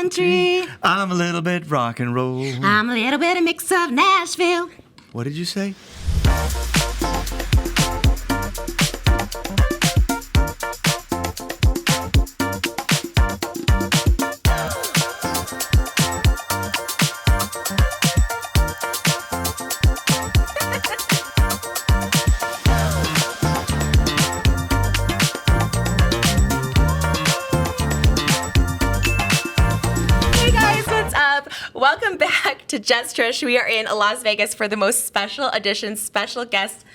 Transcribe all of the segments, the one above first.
country. I'm a little bit rock and roll. I'm a little bit of mix of Nashville. What did you say? Welcome back to Just Trish. We are in Las Vegas for the most special edition, special guest.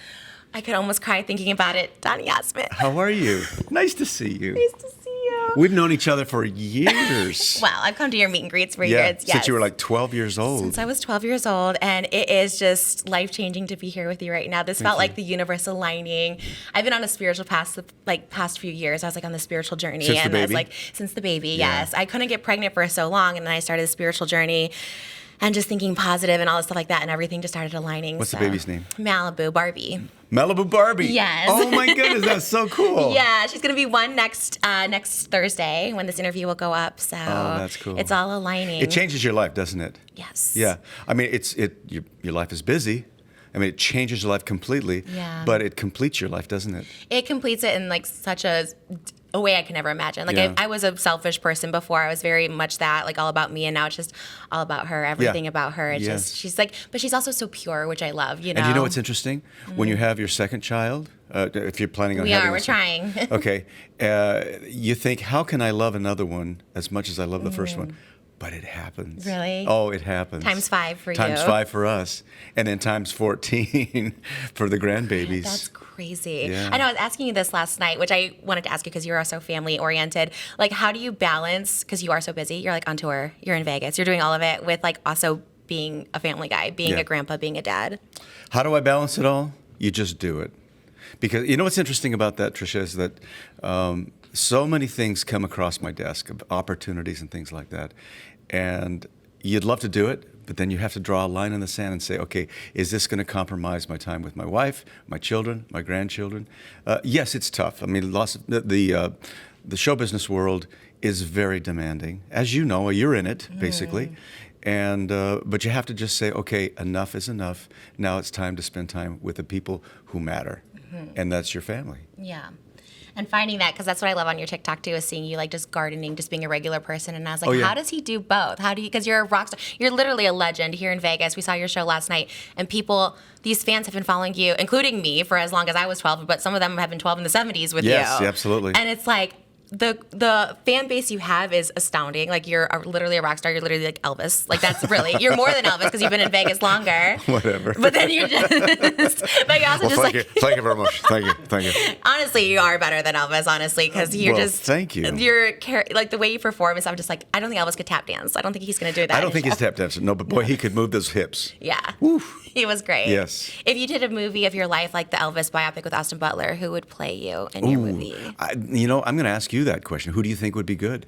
I could almost cry thinking about it. Donny Osmond. How are you? Nice to see you. Nice to see you. We've known each other for years. Well, I've come to your meet and greets for years. Yes. Since you were like 12 years old. Since I was 12 years old, and it is just life-changing to be here with you right now. This felt like the universe aligning. I've been on a spiritual past few years. I was like on the spiritual journey. Since and the I was baby? like, since the baby, Yeah. yes. I couldn't get pregnant for so long, and then I started the spiritual journey. And just thinking positive and all this stuff like that, and everything just started aligning. What's the baby's name? Malibu Barbie. Malibu Barbie. Yes. Oh my goodness, that's so cool. Yeah, she's gonna be one next Thursday when this interview will go up. So that's cool. It's all aligning. It changes your life, doesn't it? Yes. Yeah. I mean, your life is busy. I mean, it changes your life completely. Yeah. But it completes your life, doesn't it? It completes it in like such a way I can never imagine. Like Yeah. I was a selfish person before. I was very much that, like all about me, and now it's just all about her. Everything about her. It's Yes. just she's like, but she's also so pure, which I love. You know. And you know what's interesting? When you have your second child, if you're planning on having we're a second- trying. Okay. You think, how can I love another one as much as I love the first one? But it happens. Really? Oh, it happens. Times 5 for you. Times 5 for us. And then times 14 for the grandbabies. That's crazy. Yeah. I know I was asking you this last night, which I wanted to ask you because you're also family oriented. Like, how do you balance, because you are so busy, you're like on tour, you're in Vegas, you're doing all of it with like also being a family guy, being Yeah. a grandpa, being a dad? How do I balance it all? You just do it. Because you know what's interesting about that, Trisha, is that so many things come across my desk, of opportunities and things like that. And you'd love to do it, but then you have to draw a line in the sand and say, okay, is this going to compromise my time with my wife, my children, my grandchildren? Yes, it's tough. I mean, the show business world is very demanding. As you know, you're in it, basically. And but you have to just say, okay, enough is enough. Now it's time to spend time with the people who matter. And that's your family. Yeah. And finding that, because that's what I love on your TikTok too, is seeing you like just gardening, just being a regular person. And I was like, Oh, yeah. how does he do both? How do you, because you're a rock star. You're literally a legend here in Vegas. We saw your show last night, and these fans have been following you, including me, for as long as I was 12, but some of them have been 12 in the 70s with you. Yes, absolutely. And it's like, the fan base you have is astounding. Like literally a rock star. You're literally like Elvis. Like that's really, you're more than Elvis because you've been in Vegas longer. Whatever. But then you're just, but you're also just Thank like. you. Thank you very much. Thank you. Honestly, you are better than Elvis, honestly, because you're Well, just. thank you. You're like the way you perform is. I'm just like, I don't think Elvis could tap dance. I don't think he's gonna do that. I don't think he's tap dancing. No, but boy, he could move those hips. Yeah. Woof. He was great. Yes. If you did a movie of your life, like the Elvis biopic with Austin Butler, who would play you in your movie? I'm going to ask you that question. Who do you think would be good?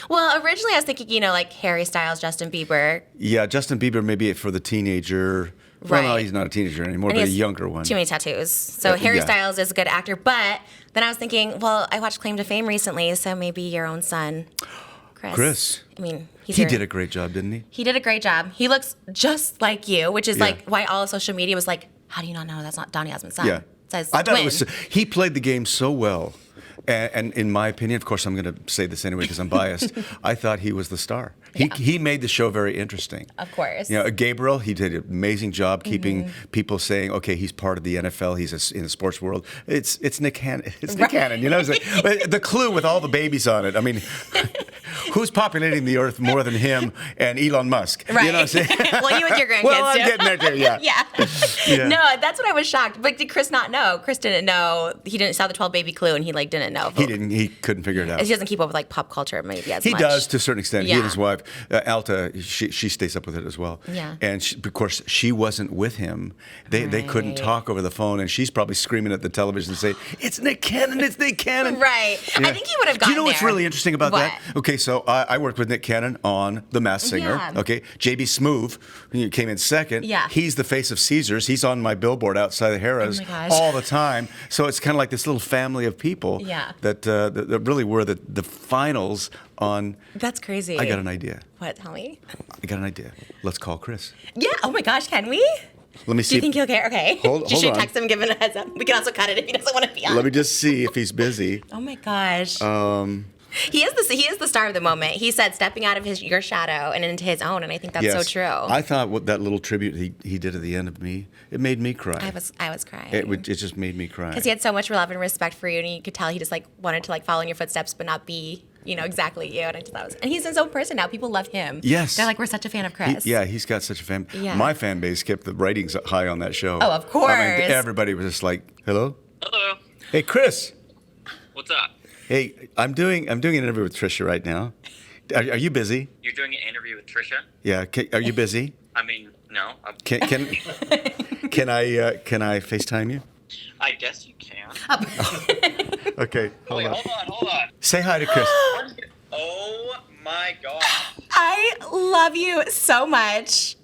Well, originally I was thinking, like Harry Styles, Justin Bieber. Yeah, Justin Bieber maybe for the teenager. Well, no, Right. he's not a teenager anymore, And but he a has younger one. Too many tattoos. So Harry yeah. Styles is a good actor, but then I was thinking, well, I watched Claim to Fame recently, so maybe your own son, Chris. I mean, He did a great job, didn't he? He did a great job. He looks just like you, which is Yeah. like why all of social media was like, how do you not know that's not Donny Osmond's son? Yeah. It says I thought twin. it was. He played the game so well. And in my opinion, of course, I'm going to say this anyway because I'm biased. I thought he was the star. He made the show very interesting. Of course. Gabriel, he did an amazing job keeping people saying, okay, he's part of the NFL. He's in the sports world. It's Nick Cannon. It's Nick Cannon. It's like, the Clue with all the babies on it. I mean, who's populating the earth more than him and Elon Musk? Right. You know what I'm saying? Well, you with your grandkids Well, I'm too. getting there too. Yeah. Yeah. No, that's what I was shocked. But did Chris not know? Chris didn't know. He didn't saw the 12 baby Clue, and he didn't know. He didn't. He couldn't figure it out. He doesn't keep up with like pop culture maybe as He much. does to a certain extent. He Yeah. and his wife, Alta, she stays up with it as well. Yeah. And of course, she wasn't with him. They couldn't Right. talk over the phone, and she's probably screaming at the television saying, "It's Nick Cannon! It's Nick Cannon!" Right. Yeah. I think he would have Do gotten you know what's there. really interesting about What? that? Okay, so I worked with Nick Cannon on The Masked Singer. Yeah. Okay, JB Smoove, who came in second. Yeah. He's the face of Caesars. He's on my billboard outside of Harrah's Oh my gosh. all the time. So it's kind of like this little family of people Yeah. that really were the finals on. That's crazy. I got an idea. What? Tell me. I got an idea. Let's call Chris. Yeah. Oh my gosh. Can we? Let me Do see. you think he'll care? Okay. Hold You should on. text him, give him a heads up. We can also cut it if he doesn't want to be on. Let me just see if he's busy. Oh my gosh. He is the star of the moment. He said stepping out of your shadow and into his own, and I think that's so true. I thought what that little tribute he did at the end of me, it made me cry. I was crying. It just made me cry. Because he had so much love and respect for you, and you could tell he just like wanted to like follow in your footsteps, but not be, exactly you. And I just thought and he's his own person now. People love him. Yes. They're like, we're such a fan of Chris. He's got such a fan. Yeah. My fan base kept the ratings high on that show. Oh, of course. I mean, everybody was just like, hello? Hello. Hey, Chris. What's up? Hey, I'm doing an interview with Trisha right now. Are you busy? You're doing an interview with Trisha? Yeah. Are you busy? I mean, no. Can I FaceTime you? I guess you can. Okay. Wait, hold on. Say hi to Chris. Oh my god. I love you so much.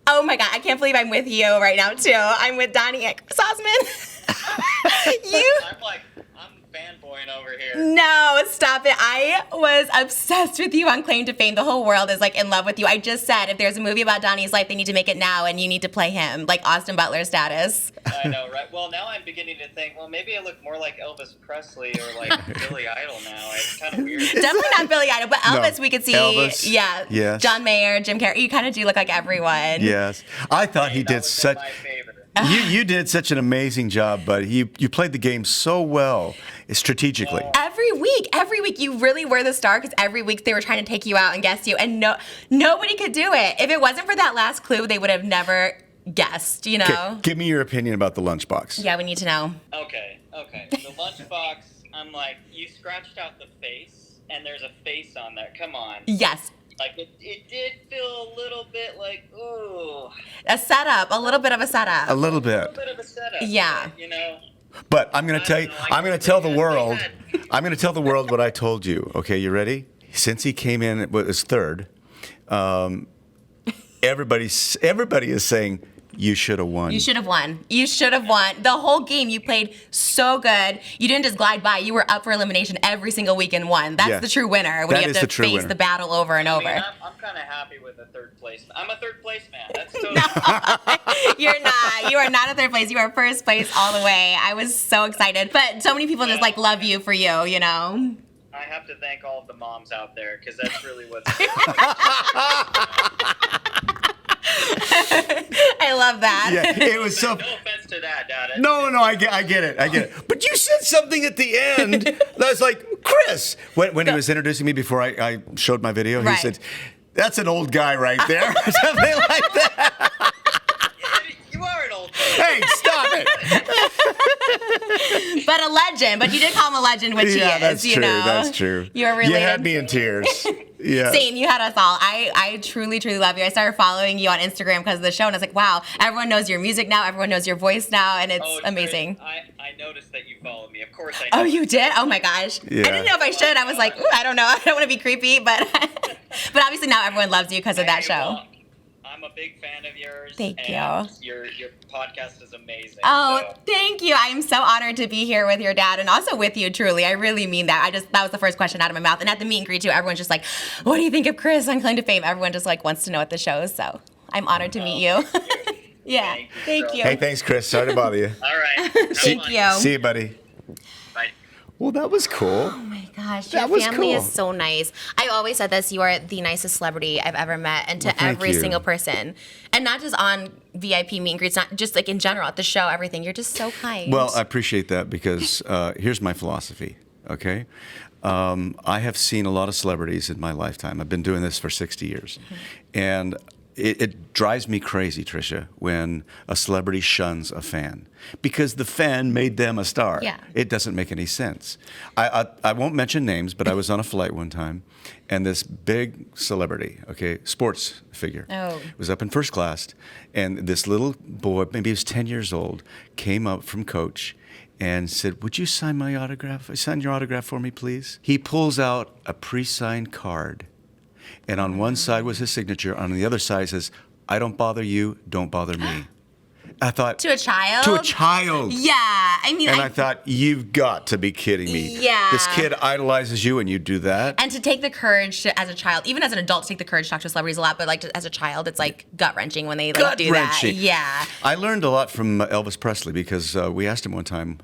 Oh my God, I can't believe I'm with you right now too. I'm with Donny Osmond. I'm fanboying over here. No, stop it. I was obsessed with you on Claim to Fame. The whole world is like in love with you. I just said if there's a movie about Donny's life, they need to make it now and you need to play him, like Austin Butler status. I know, right? Well, now I'm beginning to think, well, maybe I look more like Elvis Presley or like Billy Idol now. It's kind of weird. Definitely not Billy Idol, but Elvis No. we could see. Elvis, Yeah. yes. John Mayer, Jim Carrey. You kind of do look like everyone. Yes. I thought he That did was such. my favorite. You did such an amazing job, buddy. You played the game so well, strategically. Every week, you really were the star because every week they were trying to take you out and guess you, and nobody could do it. If it wasn't for that last clue, they would have never guessed. Okay, give me your opinion about the lunchbox. Yeah, we need to know. Okay. The lunchbox, I'm like, you scratched out the face, and there's a face on there. Come on. Yes, Like, it did feel a little bit like, ooh. a little bit of a setup. A little A bit. little bit of a setup. Yeah. You know? But I'm going to tell you, I don't know, I'm going to tell the we world, had- I'm going to tell the world what I told you. Okay, you ready? Since he came in, it was third. Everybody is saying you should have won. You should have won. You should have won. The whole game, you played so good. You didn't just glide by. You were up for elimination every single week and won. That's Yes. the true winner when That you is have the to true face winner. the battle over and I over. mean, I'm kind of happy with the third place. I'm a third place man. That's totally You're not. You are not a third place. You are first place all the way. I was so excited. But so many people just like love you for you, you know? I have to thank all of the moms out there because that's really what's. I love that. Yeah, it was so. No offense to that, Dad. No, I get it. But you said something at the end that was like, Chris, when he was introducing me before I showed my video, Right. he said, "That's an old guy right there," or something like that. You are an old man. Hey, stop it! But a legend. But you did call him a legend, which he Yeah, is. that's you true. know? That's true. You're related. You had me in tears. Yeah. Same, you had us all. I truly, truly love you. I started following you on Instagram because of the show, and I was like, wow, everyone knows your music now, everyone knows your voice now, and it's amazing. I noticed that you followed me. Of course I Oh, know. you did? Oh my gosh. Yeah. I didn't know if I should. I was like, ooh, I don't know. I don't want to be creepy, but but obviously now everyone loves you because of that Hey, show. well, I'm a big fan of yours. Thank and you. Your podcast is amazing. Oh, so. thank you. I am so honored to be here with your dad and also with you, truly. I really mean that. That was the first question out of my mouth. And at the meet and greet, too, everyone's just like, what do you think of Chris on Claim to Fame? Everyone just like wants to know what the show is. So I'm honored to meet you. Yeah. Thank you. Hey, thanks, Chris. Sorry to bother you. All right. Have Thank fun. you. See you, buddy. Bye. Well, that was cool. Oh my gosh, That your was family cool. is so nice. I always said this, you are the nicest celebrity I've ever met, and to Well, thank every you. single person. And not just on VIP meet and greets, not just like in general at the show, everything. You're just so kind. Well, I appreciate that because here's my philosophy, okay? I have seen a lot of celebrities in my lifetime. I've been doing this for 60 years. And it drives me crazy, Trisha, when a celebrity shuns a fan because the fan made them a star. Yeah. It doesn't make any sense. I won't mention names, but I was on a flight one time, and this big celebrity, okay, sports figure, was up in first class, and this little boy, maybe he was 10 years old, came up from coach and said, "Would you sign my autograph? Sign your autograph for me, please?" He pulls out a pre-signed card, and on one side was his signature. On the other side says, "I don't bother you, don't bother me." I thought, To a child? To a child. Yeah, I mean, And I thought, you've got to be kidding me. Yeah. This kid idolizes you and you do that? And to take the courage to, as a child, even as an adult, to take the courage to talk to celebrities a lot, but like as a child, it's like gut wrenching when they like do that. Yeah. I learned a lot from Elvis Presley because we asked him one time,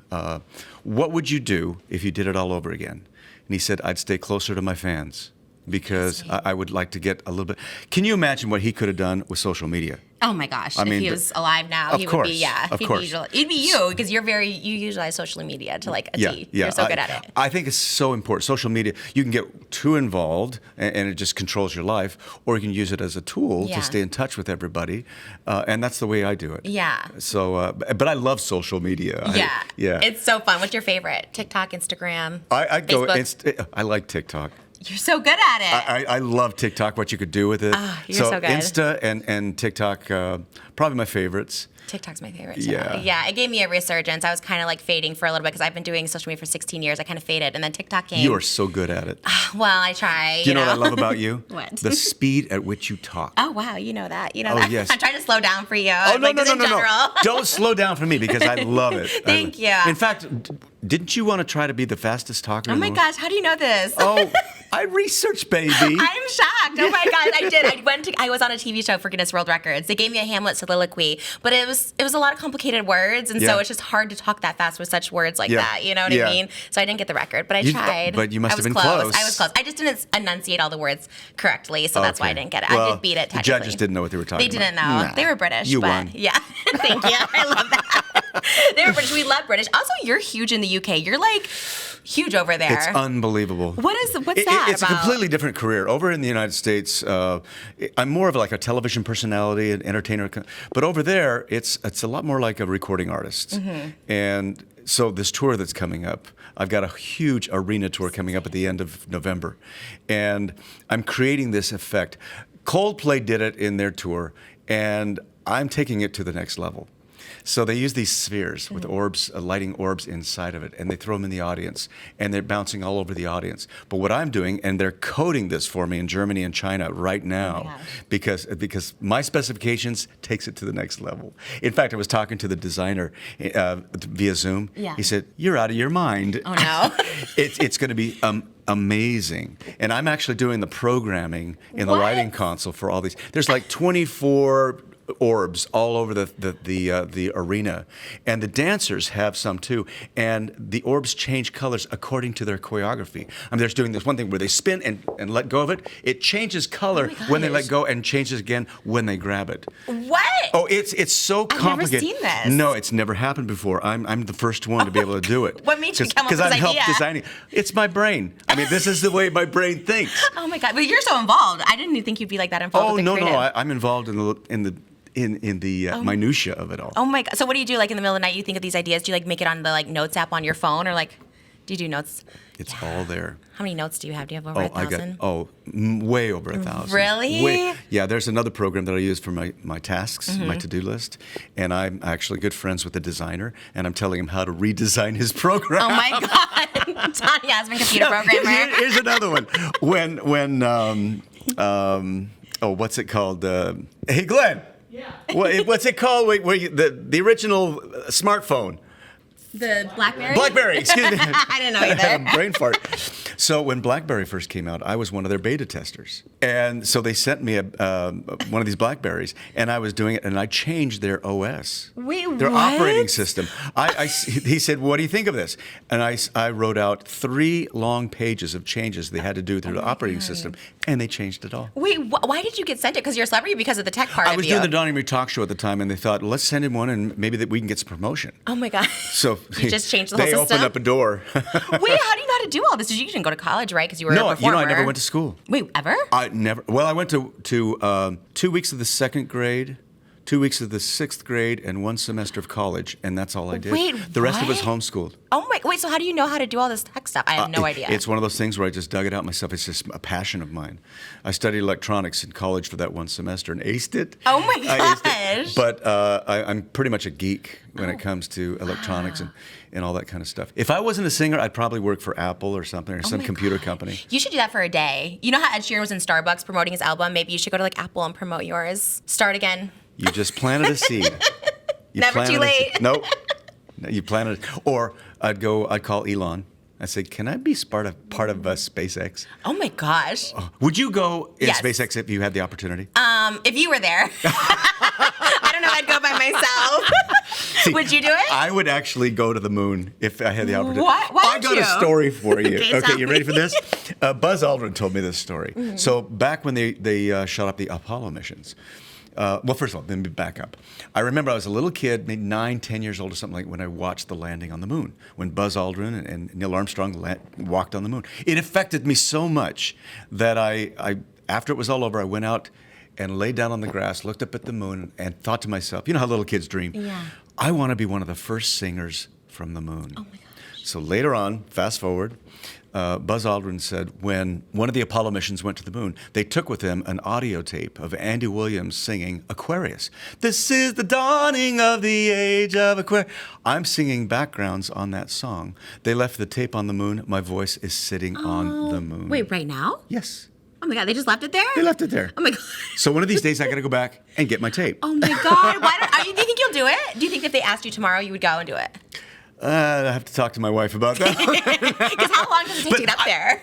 what would you do if you did it all over again? And he said, I'd stay closer to my fans because I would like to get a little bit. Can you imagine what he could have done with social media? Oh my gosh! I mean, if he was alive now, of he course, would be. Yeah, of course. He'd be you because you utilize social media to like a T. Yeah, You're so good at it. I think it's so important. Social media, you can get too involved and it just controls your life, or you can use it as a tool Yeah. to stay in touch with everybody, and that's the way I do it. Yeah. So, but I love social media. Yeah. Yeah. It's so fun. What's your favorite? TikTok, Instagram? I go. Facebook? I like TikTok. You're so good at it. I love TikTok. What you could do with it. You're so good. Insta and TikTok, probably my favorites. TikTok's my favorite too. Yeah. Yeah, it gave me a resurgence. I was kind of like fading for a little bit because I've been doing social media for 16 years. I kind of faded, and then TikTok came. You are so good at it. Well, I try. Do you know what I love about you? What? The speed at which you talk. Oh wow, you know that. You know Oh, that. yes. I'm trying to slow down for you. Oh, no, like, no, just no, in no, no. general. Don't slow down for me because I love it. Thank you. In fact, didn't you want to try to be the fastest talker? Oh in my the world? gosh, how do you know this? Oh, I researched, baby. I'm shocked. Oh my god, I did. I was on a TV show for Guinness World Records. They gave me a Hamlet soliloquy, but it was a lot of complicated words, and Yeah. so it's just hard to talk that fast with such words like Yeah. that. You know what Yeah. I mean? So I didn't get the record, but I You- tried. but you must I have was been close. I was close. I just didn't enunciate all the words correctly, so that's why I Okay. didn't get it. Well, I did beat it the technically. judges didn't know what they were talking They didn't know. about. Nah. They were British. You but won. Yeah. Thank you. I love that. They were British. We love British. Also, you're huge in the UK. You're like huge over there. It's unbelievable. What's that It's about? a completely different career. Over in the United States, I'm more of like a television personality, an entertainer. But over there, it's a lot more like a recording artist. Mm-hmm. And so this tour that's coming up, I've got a huge arena tour coming up at the end of November. And I'm creating this effect. Coldplay did it in their tour, and I'm taking it to the next level. So they use these spheres with orbs, lighting orbs inside of it, and they throw them in the audience, and they're bouncing all over the audience. But what I'm doing, and they're coding this for me in Germany and China right now, because my specifications takes it to the next level. In fact, I was talking to the designer via Zoom. Yeah. He said, "You're out of your mind." Oh no. It's going to be amazing. And I'm actually doing the programming in the What? lighting console for all these. There's like 24 orbs all over the arena, and the dancers have some too, and the orbs change colors according to their choreography. I mean, they're doing this one thing where they spin and let go of it. It changes color when they let go and changes again when they grab it. What? Oh, it's so I've never complicated. seen this. No, it's never happened before. I'm the first one to be able to do it. What made you come up with Because this I've helped idea? designing. It's my brain. I mean, this is the way my brain thinks. Oh my god! But you're so involved. I didn't even think you'd be like that involved. Oh with the no, creative. I'm involved in the minutia of it all. Oh my god! So what do you do? Like in the middle of the night, you think of these ideas. Do you like make it on the like notes app on your phone, or like do you do notes? It's all there. How many notes do you have? Do you have over I got 1,000? way over 1,000. Really? Yeah. There's another program that I use for my tasks, Mm-hmm. my to-do list, and I'm actually good friends with the designer, and I'm telling him how to redesign his program. Oh my god! Donny Osmond, computer programmer. Here's another one. What's it called? Hey, Glenn. Yeah. What's it called? The original smartphone. The BlackBerry. BlackBerry, excuse me. I didn't know either. Brain fart. So when BlackBerry first came out, I was one of their beta testers, and so they sent me one of these BlackBerries, and I was doing it, and I changed their OS, Wait, their what? operating system. He said, "What do you think of this?" And I wrote out 3 long pages of changes they had to do through the operating system, and they changed it all. Wait, why did you get sent it? Because you're a celebrity? Because of the tech part I of was you? doing the Donny talk show at the time, and they thought, let's send him one, and maybe that we can get some promotion. Oh my god! So You just changed the whole they system? opened up a door. Wait, how do you know how to do all this? You didn't go to college, right? Because you were a No, performer. I never went to school. Wait, ever? I never. Well, I went to 2 weeks of the second grade, 2 weeks of the 6th grade, and 1 semester of college, and that's all I did. Wait, the rest of it was what? homeschooled. Oh my, wait, so how do you know how to do all this tech stuff? I have no idea. It's one of those things where I just dug it out myself. It's just a passion of mine. I studied electronics in college for that 1 semester and aced it. Oh my I aced gosh. it. But I'm pretty much a geek when it comes to electronics and all that kind of stuff. If I wasn't a singer, I'd probably work for Apple or something, or some my computer gosh. company. You should do that for a day. You know how Ed Sheeran was in Starbucks promoting his album? Maybe you should go to like Apple and promote yours. Start again. You just planted a seed. You Never planted too a seed. late. Nope. No, you planted it. Or I'd call Elon. I'd say, can I be part of SpaceX? Oh my gosh. Would you go in Yes. SpaceX if you had the opportunity? If you were there. I don't know if I'd go by myself. See, Would you do it? I would actually go to the moon if I had the opportunity. Why I would got you? a story for you. Okay, Okay, tell you ready me. for this? Buzz Aldrin told me this story. Mm-hmm. So back when they shot up the Apollo missions. Well, first of all, let me back up. I remember I was a little kid, maybe 9, 10 years old or something like when I watched the landing on the moon, when Buzz Aldrin and Neil Armstrong walked on the moon. It affected me so much that I after it was all over, I went out and laid down on the grass, looked up at the moon, and thought to myself, you know how little kids dream? Yeah. I want to be one of the first singers from the moon. Oh my gosh. So later on, fast forward, Buzz Aldrin said when one of the Apollo missions went to the moon, they took with them an audio tape of Andy Williams singing Aquarius. This is the dawning of the age of Aquarius. I'm singing backgrounds on that song. They left the tape on the moon. My voice is sitting on the moon. Wait, right now? Yes. Oh my God, they just left it there? They left it there. Oh my God. So one of these days I got to go back and get my tape. Oh my God. Do you think you'll do it? Do you think if they asked you tomorrow, you would go and do it? I have to talk to my wife about that. Because how long does it take to get up there?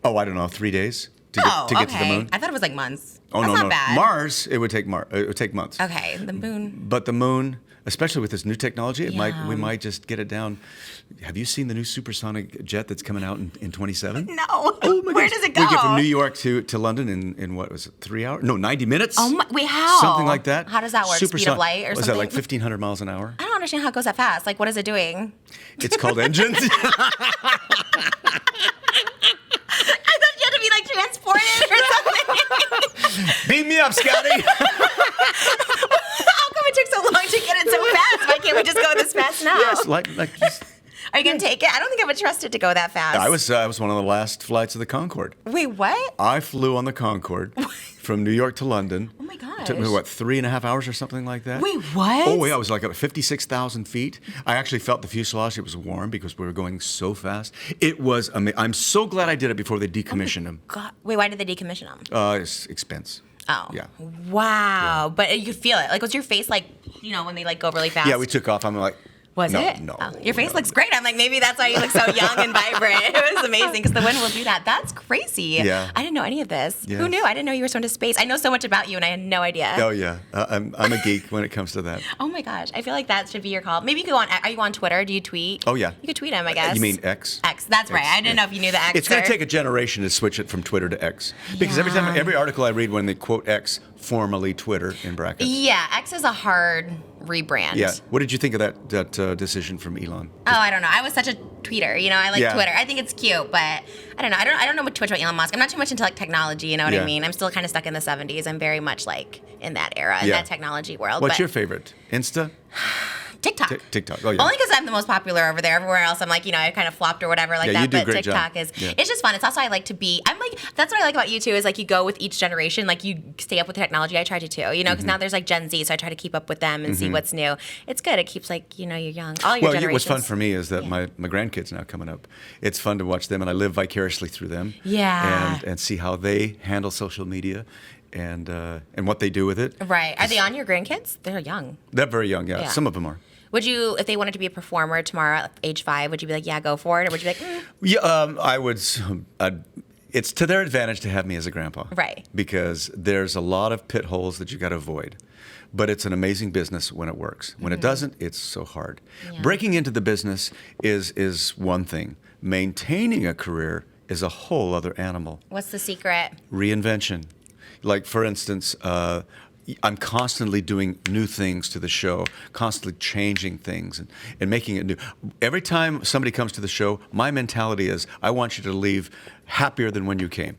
Oh, I don't know, 3 days to get to the moon. I thought it was like months. Oh, That's no, not no. bad. Mars, it would take months. Okay, the moon. But the moon, especially with this new technology, we Yeah. might just get it down. Have you seen the new supersonic jet that's coming out in 27? No. Oh my Where gosh. does it go? We get from New York to London in what was it, 3 hours? No, 90 minutes? Oh my, wait, how? Something like that. How does that work? Speed of light or Was something? that like 1,500 miles an hour? I don't understand how it goes that fast. Like, what is it doing? It's called engines. I thought you had to be like transported or something. Beam me up, Scotty. How come it took so long to get it so fast? Why can't we just go this fast now? Yes, like just, Are you gonna take it? I don't think I would trust it to go that fast. I was one of the last flights of the Concorde. Wait, what? I flew on the Concorde from New York to London. Oh my gosh. It took me, 3.5 hours or something like that? Wait, what? Oh, yeah, I was like at 56,000 feet. I actually felt the fuselage. It was warm because we were going so fast. It was amazing. I'm so glad I did it before they decommissioned them. God. Wait, why did they decommission them? It's expense. Oh. Yeah. Wow. But you could feel it. Like, was your face like, when they like go really fast? Yeah, we took off. I'm like, Was no, it? No. Oh, your face no. looks great. I'm like, maybe that's why you look so young and vibrant. It was amazing because the wind will do that. That's crazy. Yeah. I didn't know any of this. Yes. Who knew? I didn't know you were so into space. I know so much about you and I had no idea. Oh, yeah. I'm a geek when it comes to that. Oh my gosh. I feel like that should be your call. Maybe you could go on, are you on Twitter? Do you tweet? Oh, yeah. You could tweet him, I guess. You mean X? X. That's right. I didn't know if you knew the X. It's going to take a generation to switch it from Twitter to X. Because every article I read when they quote X, formerly Twitter in brackets. Yeah, X is a hard rebrand. Yeah. What did you think of that decision from Elon? Oh, I don't know. I was such a tweeter. I like Yeah. Twitter. I think it's cute, but I don't know. I don't know too much about Elon Musk. I'm not too much into like technology. You know what I Yeah. mean? I'm still kind of stuck in the 70s. I'm very much like in that era, in Yeah. that technology world. What's but your favorite? Insta? TikTok. TikTok. Oh, yeah. Only because I'm the most popular over there. Everywhere else, I'm like, I kind of flopped or whatever like Yeah, that. you do a But great job. TikTok is, Yeah. it's just fun. It's also, I like to be, that's what I like about you too, is like you go with each generation. Like you stay up with the technology. I try to too, because Mm-hmm. now there's like Gen Z, so I try to keep up with them and see what's new. It's good. It keeps like, you're young. All your Well, generations. what's fun for me is that my grandkids now coming up. It's fun to watch them, and I live vicariously through them. Yeah. And see how they handle social media, and what they do with it. Right. Are they on your grandkids? They're young. They're very young. Yeah. Yeah. Some of them are. Would you, if they wanted to be a performer tomorrow at age 5, would you be like, yeah, go for it? Or would you be like, Yeah. I would. It's to their advantage to have me as a grandpa. Right. Because there's a lot of pit holes that you got to avoid. But it's an amazing business when it works. When it doesn't, it's so hard. Yeah. Breaking into the business is one thing. Maintaining a career is a whole other animal. what's the secret? Reinvention. Like, for instance, I'm constantly doing new things to the show, constantly changing things and making it new. Every time somebody comes to the show, my mentality is, I want you to leave happier than when you came.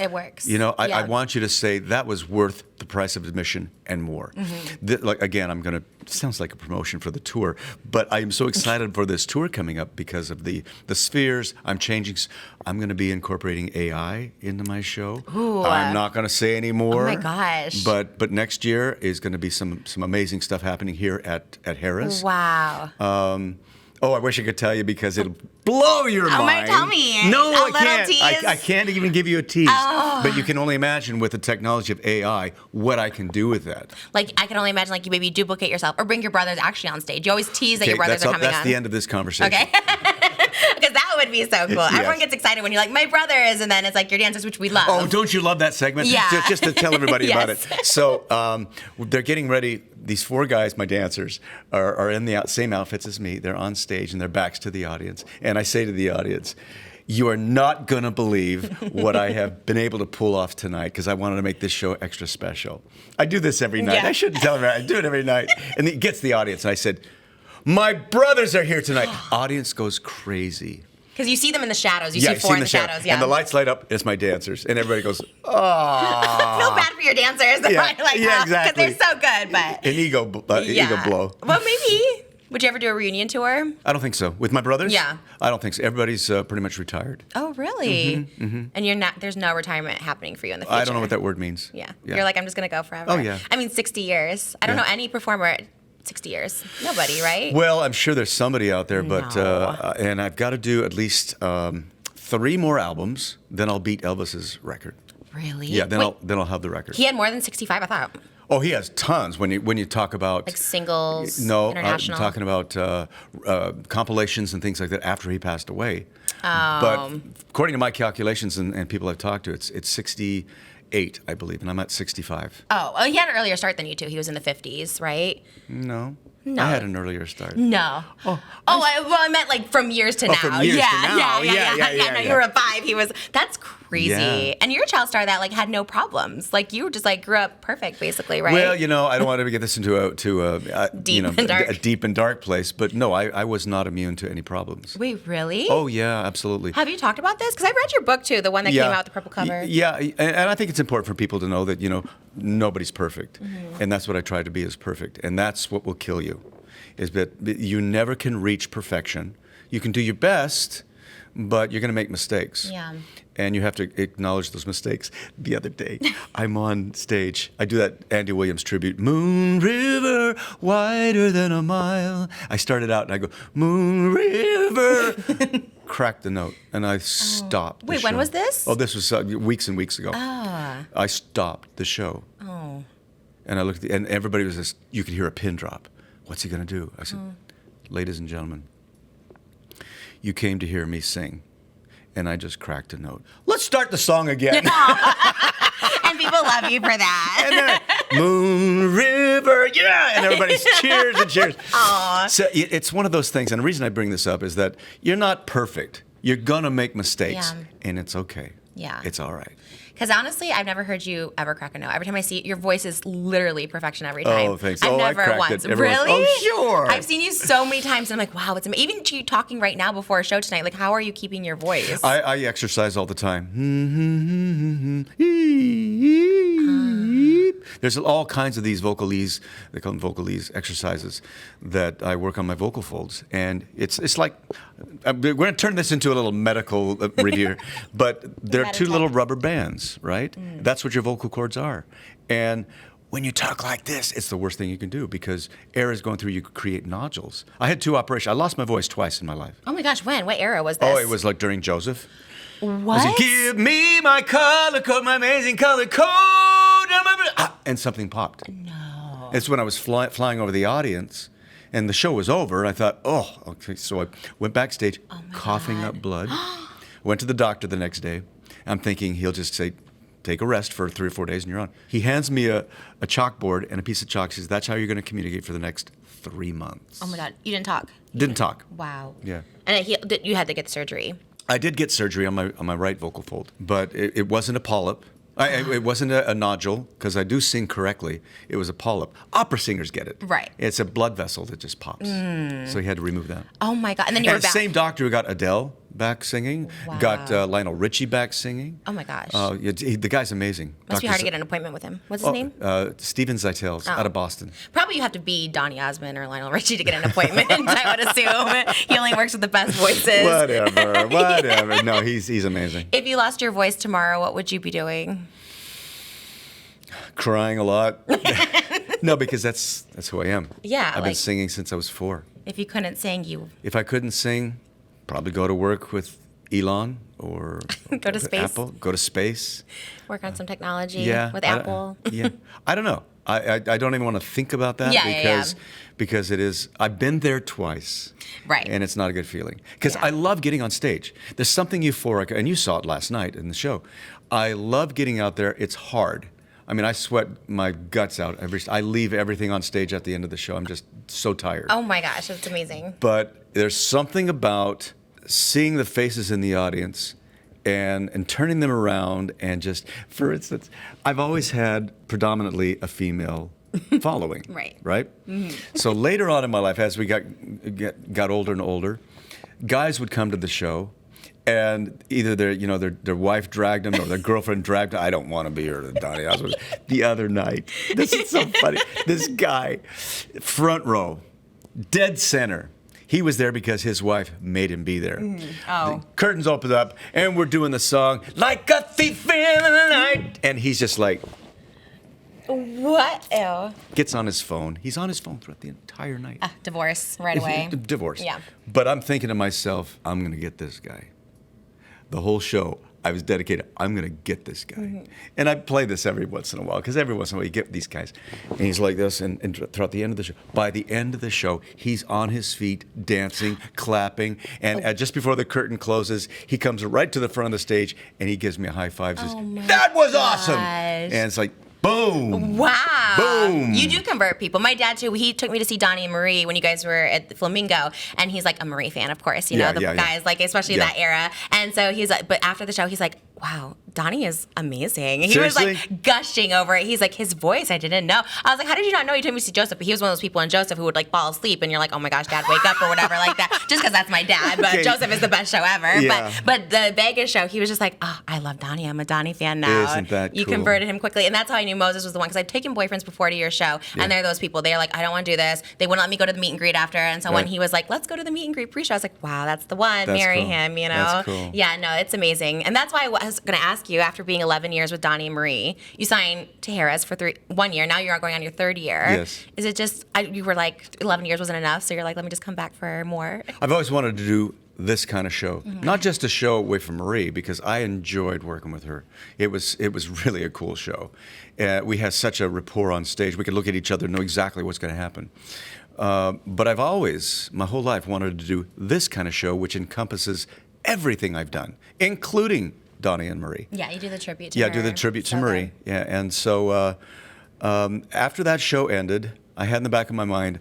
It works. You know, I Yeah. want you to say that was worth the price of admission and more. Like again, I'm gonna. Sounds like a promotion for the tour, but I am so excited for this tour coming up because of the spheres. I'm changing. I'm going to be incorporating AI into my show. Ooh. I'm not going to say any more. Oh my gosh. But next year is going to be some amazing stuff happening here at Harrah's. Wow. Oh, I wish I could tell you because it'll blow your mind. Oh my, tell me. No, A I little can't. tease? I can't even give you a tease. Oh. But you can only imagine with the technology of AI what I can do with that. Like, I can only imagine, like, you maybe duplicate yourself or bring your brothers actually on stage. You always tease that your brothers are coming on. That's the end of this conversation. Okay. Because that would be so cool. Yes. Everyone gets excited when you're like, my brothers, and then it's like your dancers, which we love. Oh, don't you love that segment? Yeah. Just to tell everybody about it. Yes. So they're getting ready. These 4 guys, my dancers, are in the same outfits as me. They're on stage and their backs to the audience. And I say to the audience, you are not going to believe what I have been able to pull off tonight because I wanted to make this show extra special. I do this every night. Yeah. I shouldn't tell them. I do it every night. And it gets the audience. And I said, my brothers are here tonight. Audience goes crazy. Because you see them in the shadows. You Yeah, see I've 4 seen in the shadow. shadows. Yeah. And the lights light up. It's my dancers. And everybody goes, oh. I feel bad for your dancers. Yeah. Right? Like, Yeah, because exactly. they're so good, but. An ego blow. Well, maybe. Would you ever do a reunion tour? I don't think so. With my brothers? Yeah. I don't think so. Everybody's pretty much retired. Oh, really? And you're not. There's no retirement happening for you in the future. I don't know what that word means. Yeah. You're like, I'm just gonna go forever. Oh, yeah. I mean, 60 years. I don't Yeah. know any performer. 60 years. Nobody, right? Well, I'm sure there's somebody out there, but No. and I've got to do at least 3 more albums. Then I'll beat Elvis's record. Really? Yeah. Then Wait, I'll have the record. he had more than 65, I thought. Oh, he has tons. When you talk about Like singles, no, international. I'm talking about compilations and things like that after he passed away. Oh. But according to my calculations and people I've talked to, it's 68, I believe, and I'm at 65. Oh, well, he had an earlier start than you two. He was in the 50s, right? No. No. I had an earlier start. No. I meant like from years to now. from years to now. Yeah. No, you were a 5. He was. That's crazy. Yeah. And you're a child star that like had no problems. Like you just like grew up perfect, basically, right? Well, I don't want to get this into a Deep and dark. a deep and dark place, but no, I was not immune to any problems. Wait, really? Oh yeah, absolutely. Have you talked about this? Because I read your book too, the one that came out with the purple cover. Yeah, and I think it's important for people to know that nobody's perfect, Mm-hmm. and that's what I try to be is perfect, and that's what will kill you, is that you never can reach perfection. You can do your best, but you're going to make mistakes. Yeah. And you have to acknowledge those mistakes. The other day, I'm on stage. I do that Andy Williams tribute. Moon River, wider than a mile. I started out and I go, Moon River. Cracked the note and I stopped. Wait, the when show. was this? Oh, this was weeks and weeks ago. Ah. I stopped the show. Oh. And I looked, and everybody was just, you could hear a pin drop. What's he going to do? I said, ladies and gentlemen, you came to hear me sing. And I just cracked a note. Let's start the song again. And people love you for that. And then, Moon River, yeah! And everybody cheers and cheers. Aw. So it's one of those things, and the reason I bring this up is that you're not perfect. You're going to make mistakes, Yeah. and it's okay. Yeah. It's all right. Because honestly, I've never heard you ever crack a note. Every time I see you, your voice is literally perfection every time. Oh, thanks. I've Oh, I never cracked once. it. Everyone's, Really? "Oh, sure." I've seen you so many times, and I'm like, wow, it's amazing. Even you talking right now before a show tonight, like, how are you keeping your voice? I exercise all the time. There's all kinds of these vocalese, they call them vocalese exercises that I work on my vocal folds. And it's like, we're going to turn this into a little medical review, but they're 2 little rubber bands, right? That's what your vocal cords are. And when you talk like this, it's the worst thing you can do because air is going through, you could create nodules. I had 2 operations. I lost my voice twice in my life. Oh my gosh, when? What era was this? Oh, it was like during Joseph. What? I said, give me my color code, my amazing color code. And something popped. No. It's when I was flying over the audience and the show was over. I thought, oh, okay. So I went backstage, coughing God. up blood. Went to the doctor the next day. I'm thinking he'll just say, take a rest for 3 or 4 days and you're on. He hands me a chalkboard and a piece of chalk. He says, that's how you're going to communicate for the next 3 months. Oh my God, you didn't talk. Didn't talk. Wow. Yeah. And you had to get surgery. I did get surgery on my right vocal fold, but it wasn't a polyp. It wasn't a nodule, because I do sing correctly. It was a polyp. Opera singers get it. Right. It's a blood vessel that just pops. So he had to remove that. Oh my God. And then you were And back. same doctor who got Adele back singing. Wow. Got Lionel Richie back singing. Oh my gosh. The guy's amazing. Must be hard to get an appointment with him. What's his name? Steven Zeitels out of Boston. Probably you have to be Donny Osmond or Lionel Richie to get an appointment, I would assume. He only works with the best voices. Whatever. No, he's amazing. If you lost your voice tomorrow, what would you be doing? Crying a lot. No, because that's who I am. Yeah, I've been singing since I was 4. If you couldn't sing, you... If I couldn't sing, probably go to work with Elon or Go to space. Apple. Go to space. Work on some technology with I Apple. I don't know. I don't even want to think about that because it is. I've been there twice. Right. And it's not a good feeling. Because I love getting on stage. There's something euphoric, and you saw it last night in the show. I love getting out there. It's hard. I mean, I sweat my guts out. I leave everything on stage at the end of the show. I'm just so tired. Oh my gosh, that's amazing. But there's something about seeing the faces in the audience and turning them around and just, for instance, I've always had predominantly a female following. Right? Mm-hmm. So later on in my life, as we got older and older, guys would come to the show. And either their wife dragged them or their girlfriend dragged them. I don't want to be here, Donny Osmond. The other night, this is so funny. This guy, front row, dead center. He was there because his wife made him be there. The curtains opened up, and we're doing the song, Like a Thief in the Night. And he's just like... What? Ew. Gets on his phone. He's on his phone throughout the entire night. Divorce right away. Divorce. Yeah. But I'm thinking to myself, I'm going to get this guy. The whole show, I was dedicated. I'm going to get this guy. Mm-hmm. And I play this every once in a while, because every once in a while you get these guys. And he's like this, and throughout the end of the show. By the end of the show, he's on his feet, dancing, clapping. And just before the curtain closes, he comes right to the front of the stage, and he gives me a high five. Says, that was awesome! And it's like, boom! Wow! Boom! You do convert people. My dad too. He took me to see Donny and Marie when you guys were at the Flamingo, and he's like a Marie fan, of course. You know the guys like, especially that era. And so he's like, but after the show, he's like, wow, Donny is amazing. He was like gushing over it. He's like, his voice, I didn't know. I was like, how did you not know? He took me to see Joseph, but he was one of those people in Joseph who would like fall asleep, and you're like, oh my gosh, Dad, wake up or whatever like that. Just because that's my dad, but Joseph is the best show ever. Yeah. But the Vegas show, he was just like, oh, I love Donny. I'm a Donny fan now. Isn't that You cool? converted him quickly, and that's how I knew Moses was the one, because I'd taken boyfriends before to your show, and they're those people. They're like, I don't want to do this. They wouldn't let me go to the meet and greet after, and so when he was like, let's go to the meet and greet pre-show, I was like, wow, that's the one. Marry him, you know? That's cool. Yeah, no, it's amazing. And that's why I was going to ask you, after being 11 years with Donny and Marie, you signed to Harris for 1 year. Now you're going on your 3rd year. Yes. Is it just, you were like, 11 years wasn't enough, so you're like, let me just come back for more? I've always wanted to do this kind of show, not just a show away from Marie, because I enjoyed working with her. It was really a cool show. We had such a rapport on stage. We could look at each other and know exactly what's going to happen. But I've always, my whole life, wanted to do this kind of show, which encompasses everything I've done, including Donny and Marie. Yeah, you do the tribute to her. Yeah, do the tribute to Marie. Yeah, and so after that show ended, I had in the back of my mind,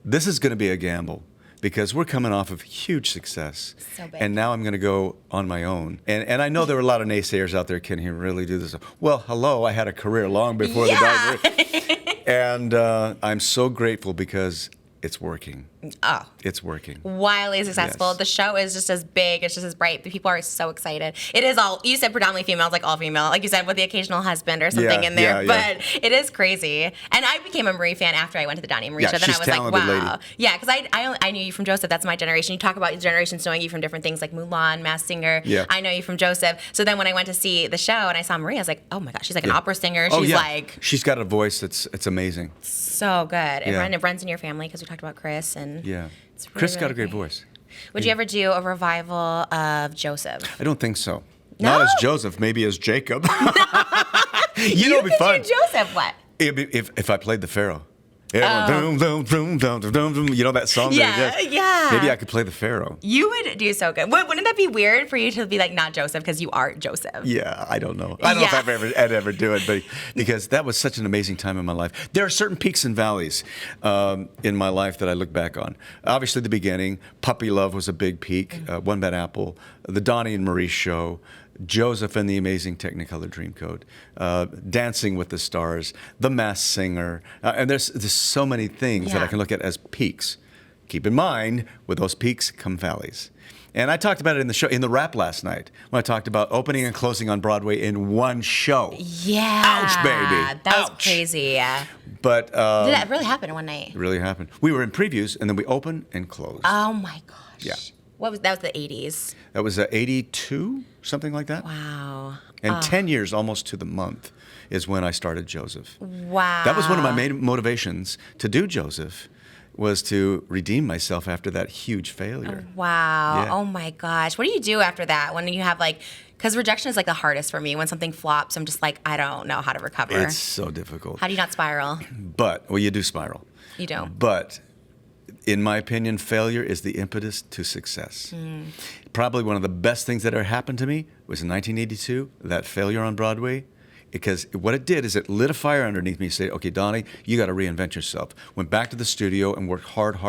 this is going to be a gamble, because we're coming off of huge success. So big. And now I'm going to go on my own. And I know there were a lot of naysayers out there, can he really do this? Well, hello, I had a career long before the Marie. And I'm so grateful because it's working. Oh. It's working. Wildly successful. Yes. The show is just as big. It's just as bright. The people are so excited. It is all, you said predominantly females, like all female, like you said, with the occasional husband or something in there. But it is crazy. And I became a Marie fan after I went to the Donny and Marie show. Then I was like, wow. Lady. Yeah, because I knew you from Joseph. That's my generation. You talk about your generations knowing you from different things like Mulan, Masked Singer. Yeah. I know you from Joseph. So then when I went to see the show and I saw Marie, I was like, oh my gosh, she's like an opera singer. She's like... She's got a voice that's amazing. So good. And it runs in your family, because we talked about Chris. And Yeah. it's really, Chris got a really great voice. Would you ever do a revival of Joseph? I don't think so. No? Not as Joseph, maybe as Jacob. You know, it'd be fun. You Joseph what? If I played the Pharaoh. Everyone, dum, dum, dum, dum, dum, dum, you know that song? Yeah, yeah. Maybe I could play the Pharaoh. You would do so good. Wouldn't that be weird for you to be like not Joseph, because you are Joseph? Yeah, I don't know. I don't know if I'd ever do it, but because that was such an amazing time in my life. There are certain peaks and valleys in my life that I look back on. Obviously, the beginning, Puppy Love was a big peak. One Bad Apple, the Donny and Marie show, Joseph and the Amazing Technicolor Dreamcoat, Dancing with the Stars, The Masked Singer, and there's so many things that I can look at as peaks. Keep in mind, with those peaks come valleys. And I talked about it in the show, in the rap last night, when I talked about opening and closing on Broadway in one show. Yeah. Ouch, baby. That was Ouch. crazy, yeah. But Did that really happen in one night? it really happened. We were in previews, and then we opened and closed. Oh my gosh. Yeah. That was the 80s. That was 82, something like that. Wow. And 10 years, almost to the month, is when I started Joseph. Wow. That was one of my main motivations to do Joseph, was to redeem myself after that huge failure. Wow. Yeah. Oh my gosh. What do you do after that when you have because rejection is like the hardest for me. When something flops, I'm just like, I don't know how to recover. It's so difficult. How do you not spiral? But, well, you do spiral. You don't. But in my opinion, failure is the impetus to success. Probably one of the best things that ever happened to me was in 1982, that failure on Broadway. Because what it did is it lit a fire underneath me and said, okay, Donny, you got to reinvent yourself. Went back to the studio and worked hard.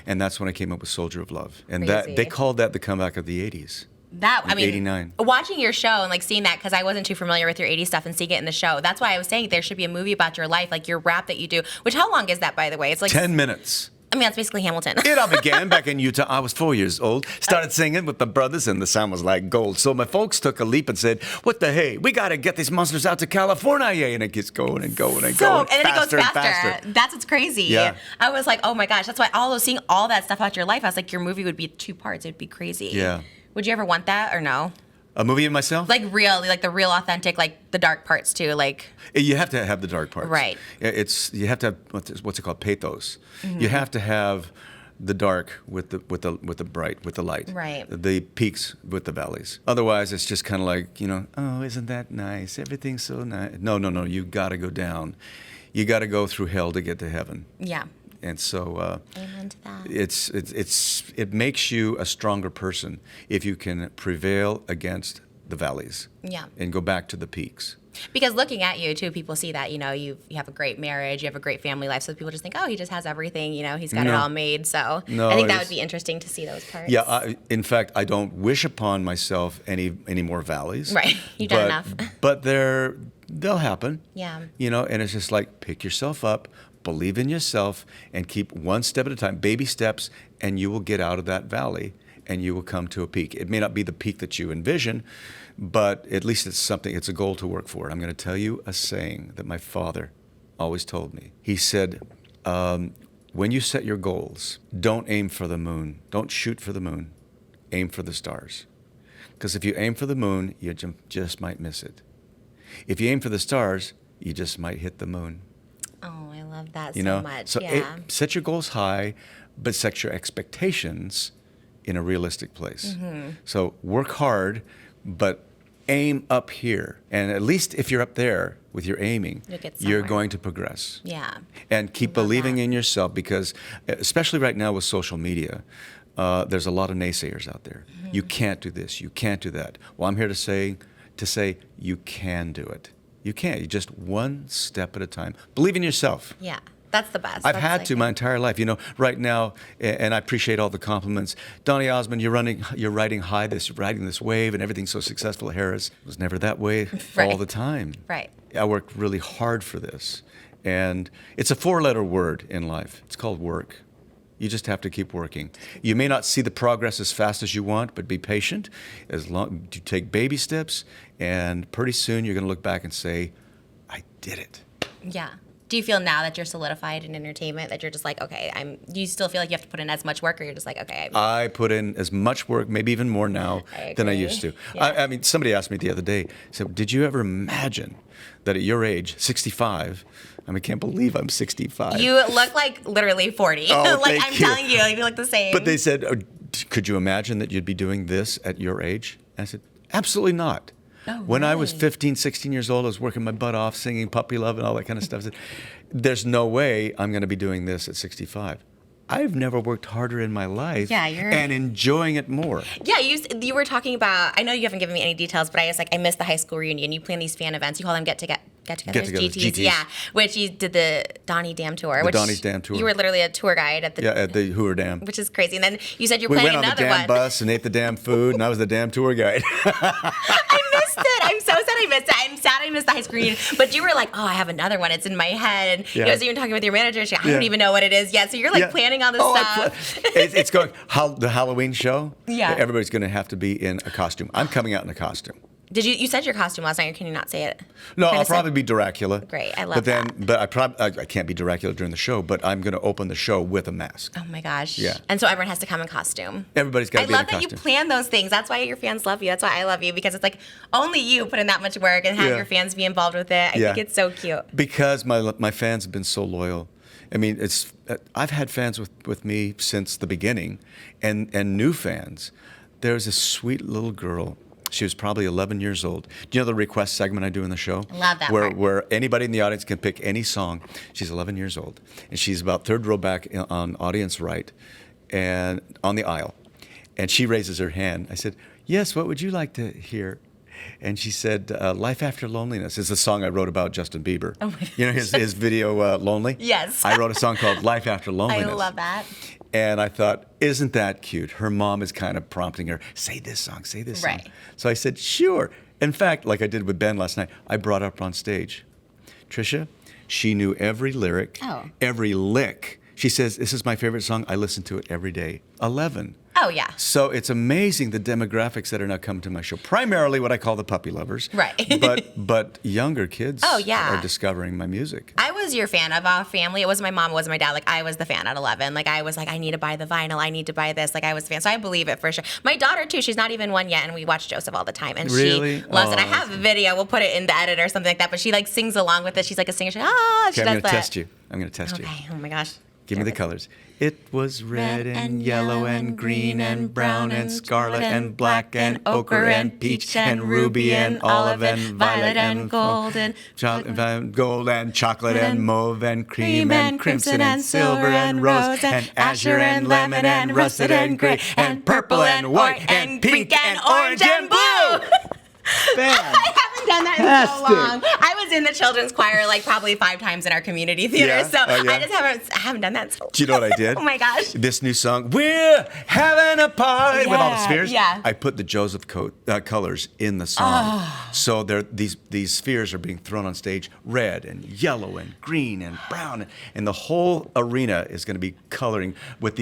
And that's when I came up with Soldier of Love. And Crazy. they called that the comeback of the 80s. I mean, 89. Watching your show and seeing that, because I wasn't too familiar with your 80s stuff and seeing it in the show. That's why I was saying there should be a movie about your life, like your rap that you do. Which, how long is that, by the way? It's 10 minutes. I mean, that's basically Hamilton. It all began back in Utah. I was 4 years old. Started singing with the brothers, and the sound was like gold. So my folks took a leap and said, "What the hey? We got to get these monsters out to California!" And it gets going and going and going, and then faster it goes and faster. That's what's crazy. Yeah. I was like, oh my gosh, that's why seeing all that stuff about your life, I was like, your movie would be 2 parts. It'd be crazy. Yeah. Would you ever want that or no? A movie of myself? The real authentic, the dark parts too, You have to have the dark parts. Right. You have to have what's it called, pathos. You have to have the dark with the bright, with the light. Right. The peaks with the valleys. Otherwise, it's just kind of like, oh, isn't that nice? Everything's so nice. No. You got to go down. You got to go through hell to get to heaven. Yeah. And so Amen to that. it makes you a stronger person if you can prevail against the valleys. Yeah. And go back to the peaks. Because looking at you too, people see that, you have a great marriage, you have a great family life, so people just think, oh, he just has everything, he's got it all made. So No, I think that would be interesting to see those parts. Yeah, in fact, I don't wish upon myself any more valleys. Right. You've done enough. But they'll happen. Yeah. And it's just like, pick yourself up, believe in yourself, and keep one step at a time, baby steps, and you will get out of that valley and you will come to a peak. It may not be the peak that you envision, but at least it's a goal to work for. I'm going to tell you a saying that my father always told me. He said, when you set your goals, don't aim for the moon. Don't shoot for the moon. Aim for the stars. Because if you aim for the moon, you just might miss it. If you aim for the stars, you just might hit the moon. Oh, I love that so much. So yeah. Set your goals high, but set your expectations in a realistic place. So work hard, but aim up here. And at least if you're up there with your aiming, you're going to progress. Yeah. And keep believing in yourself, because especially right now with social media, there's a lot of naysayers out there. You can't do this. You can't do that. Well, I'm here to say you can do it. You can. You just one step at a time. Believe in yourself. Yeah. That's the best. I've had to my entire life. Right now, and I appreciate all the compliments. Donny Osmond, you're riding high, riding this wave, and everything's so successful. Harris was never that way all the time. Right. I worked really hard for this, and it's a 4-letter word in life. It's called work. You just have to keep working. You may not see the progress as fast as you want, but be patient. As long you take baby steps, and pretty soon you're going to look back and say, "I did it." Yeah. Do you feel now that you're solidified in entertainment that you're just like, okay, do you still feel like you have to put in as much work, or you're just like, okay? I put in as much work, maybe even more now than I used to. Yeah. I mean, somebody asked me the other day, said, did you ever imagine that at your age, 65, I can't believe I'm 65. You look like literally 40. Oh, like, thank I'm you. telling you, you look the same. But they said, could you imagine that you'd be doing this at your age? And I said, absolutely not. Oh, when I was really? 15, 16 years old, I was working my butt off, singing Puppy Love and all that kind of stuff. I said, there's no way I'm going to be doing this at 65. I've never worked harder in my life and enjoying it more. Yeah, you were talking about, I know you haven't given me any details, but I missed the high school reunion. You plan these fan events. You call them get-togethers, GTs. Yeah, which you did the Donny Dam tour. Donny's Dam tour. You were literally a tour guide at the... Yeah, at the Hoover Dam. Which is crazy. And then you said you're we planning went on another the damn bus and ate the damn food, and I was the damn tour guide. I missed it. I'm so sad really missed it. I'm sad I missed the high school reunion. But you were like, oh, I have another one. It's in my head. And I was even talking with your manager. She's like, I don't even know what it is yet. So you're like planning all this stuff. It's going, the Halloween show. Yeah. Everybody's going to have to be in a costume. I'm coming out in a costume. Did you said your costume last night, or can you not say it? No, I'll probably be Dracula. Great, I love that. But I can't be Dracula during the show, but I'm going to open the show with a mask. Oh my gosh. Yeah. And so everyone has to come in costume. Everybody's got to be in a costume. I love that you plan those things. That's why your fans love you. That's why I love you, because it's like only you put in that much work and have your fans be involved with it. I think it's so cute. Because my fans have been so loyal. I mean, I've had fans with me since the beginning, and new fans. There's a sweet little girl. She was probably 11 years old. Do you know the request segment I do in the show? I love that where anybody in the audience can pick any song. She's 11 years old, and she's about third row back on audience right, and on the aisle. And she raises her hand. I said, yes, what would you like to hear? And she said, Life After Loneliness is a song I wrote about Justin Bieber. Oh my gosh. You know his video, Lonely? Yes. I wrote a song called Life After Loneliness. I love that. And I thought, isn't that cute? Her mom is kind of prompting her, say this song, say this song. So I said, sure. In fact, like I did with Ben last night, I brought her up on stage. Trisha, she knew every lyric, every lick. She says, this is my favorite song. I listen to it every day. 11. Oh, yeah. So it's amazing the demographics that are now coming to my show. Primarily what I call the puppy lovers. Right. but younger kids are discovering my music. I was your fan of our family. It wasn't my mom, it wasn't my dad. Like, I was the fan at 11. Like, I was like, I need to buy the vinyl. I need to buy this. Like, I was a fan. So I believe it for sure. My daughter, too, she's not even one yet, and we watch Joseph all the time. And she loves it. I have a video. We'll put it in the edit or something like that. But she, like, sings along with it. She's like a singer. She does that. I'm going to test you. I'm going to test you. Okay. Oh, my gosh. Give me the colors. It was red and yellow and green and brown and scarlet and black and ochre and peach and ruby and olive and violet and gold and gold and chocolate and mauve and cream and crimson and silver and rose and azure and lemon and russet and gray and purple and white and pink and orange and blue. I haven't done that in so long. I was in the children's choir like probably 5 times in our community theater, so I just haven't done that in so long. Do you know what I did? Oh my gosh. This new song, We're Having a Party, with all the spheres. Yeah. I put the Joseph colors in the song. So these spheres are being thrown on stage, red and yellow and green and brown, and the whole arena is going to be coloring with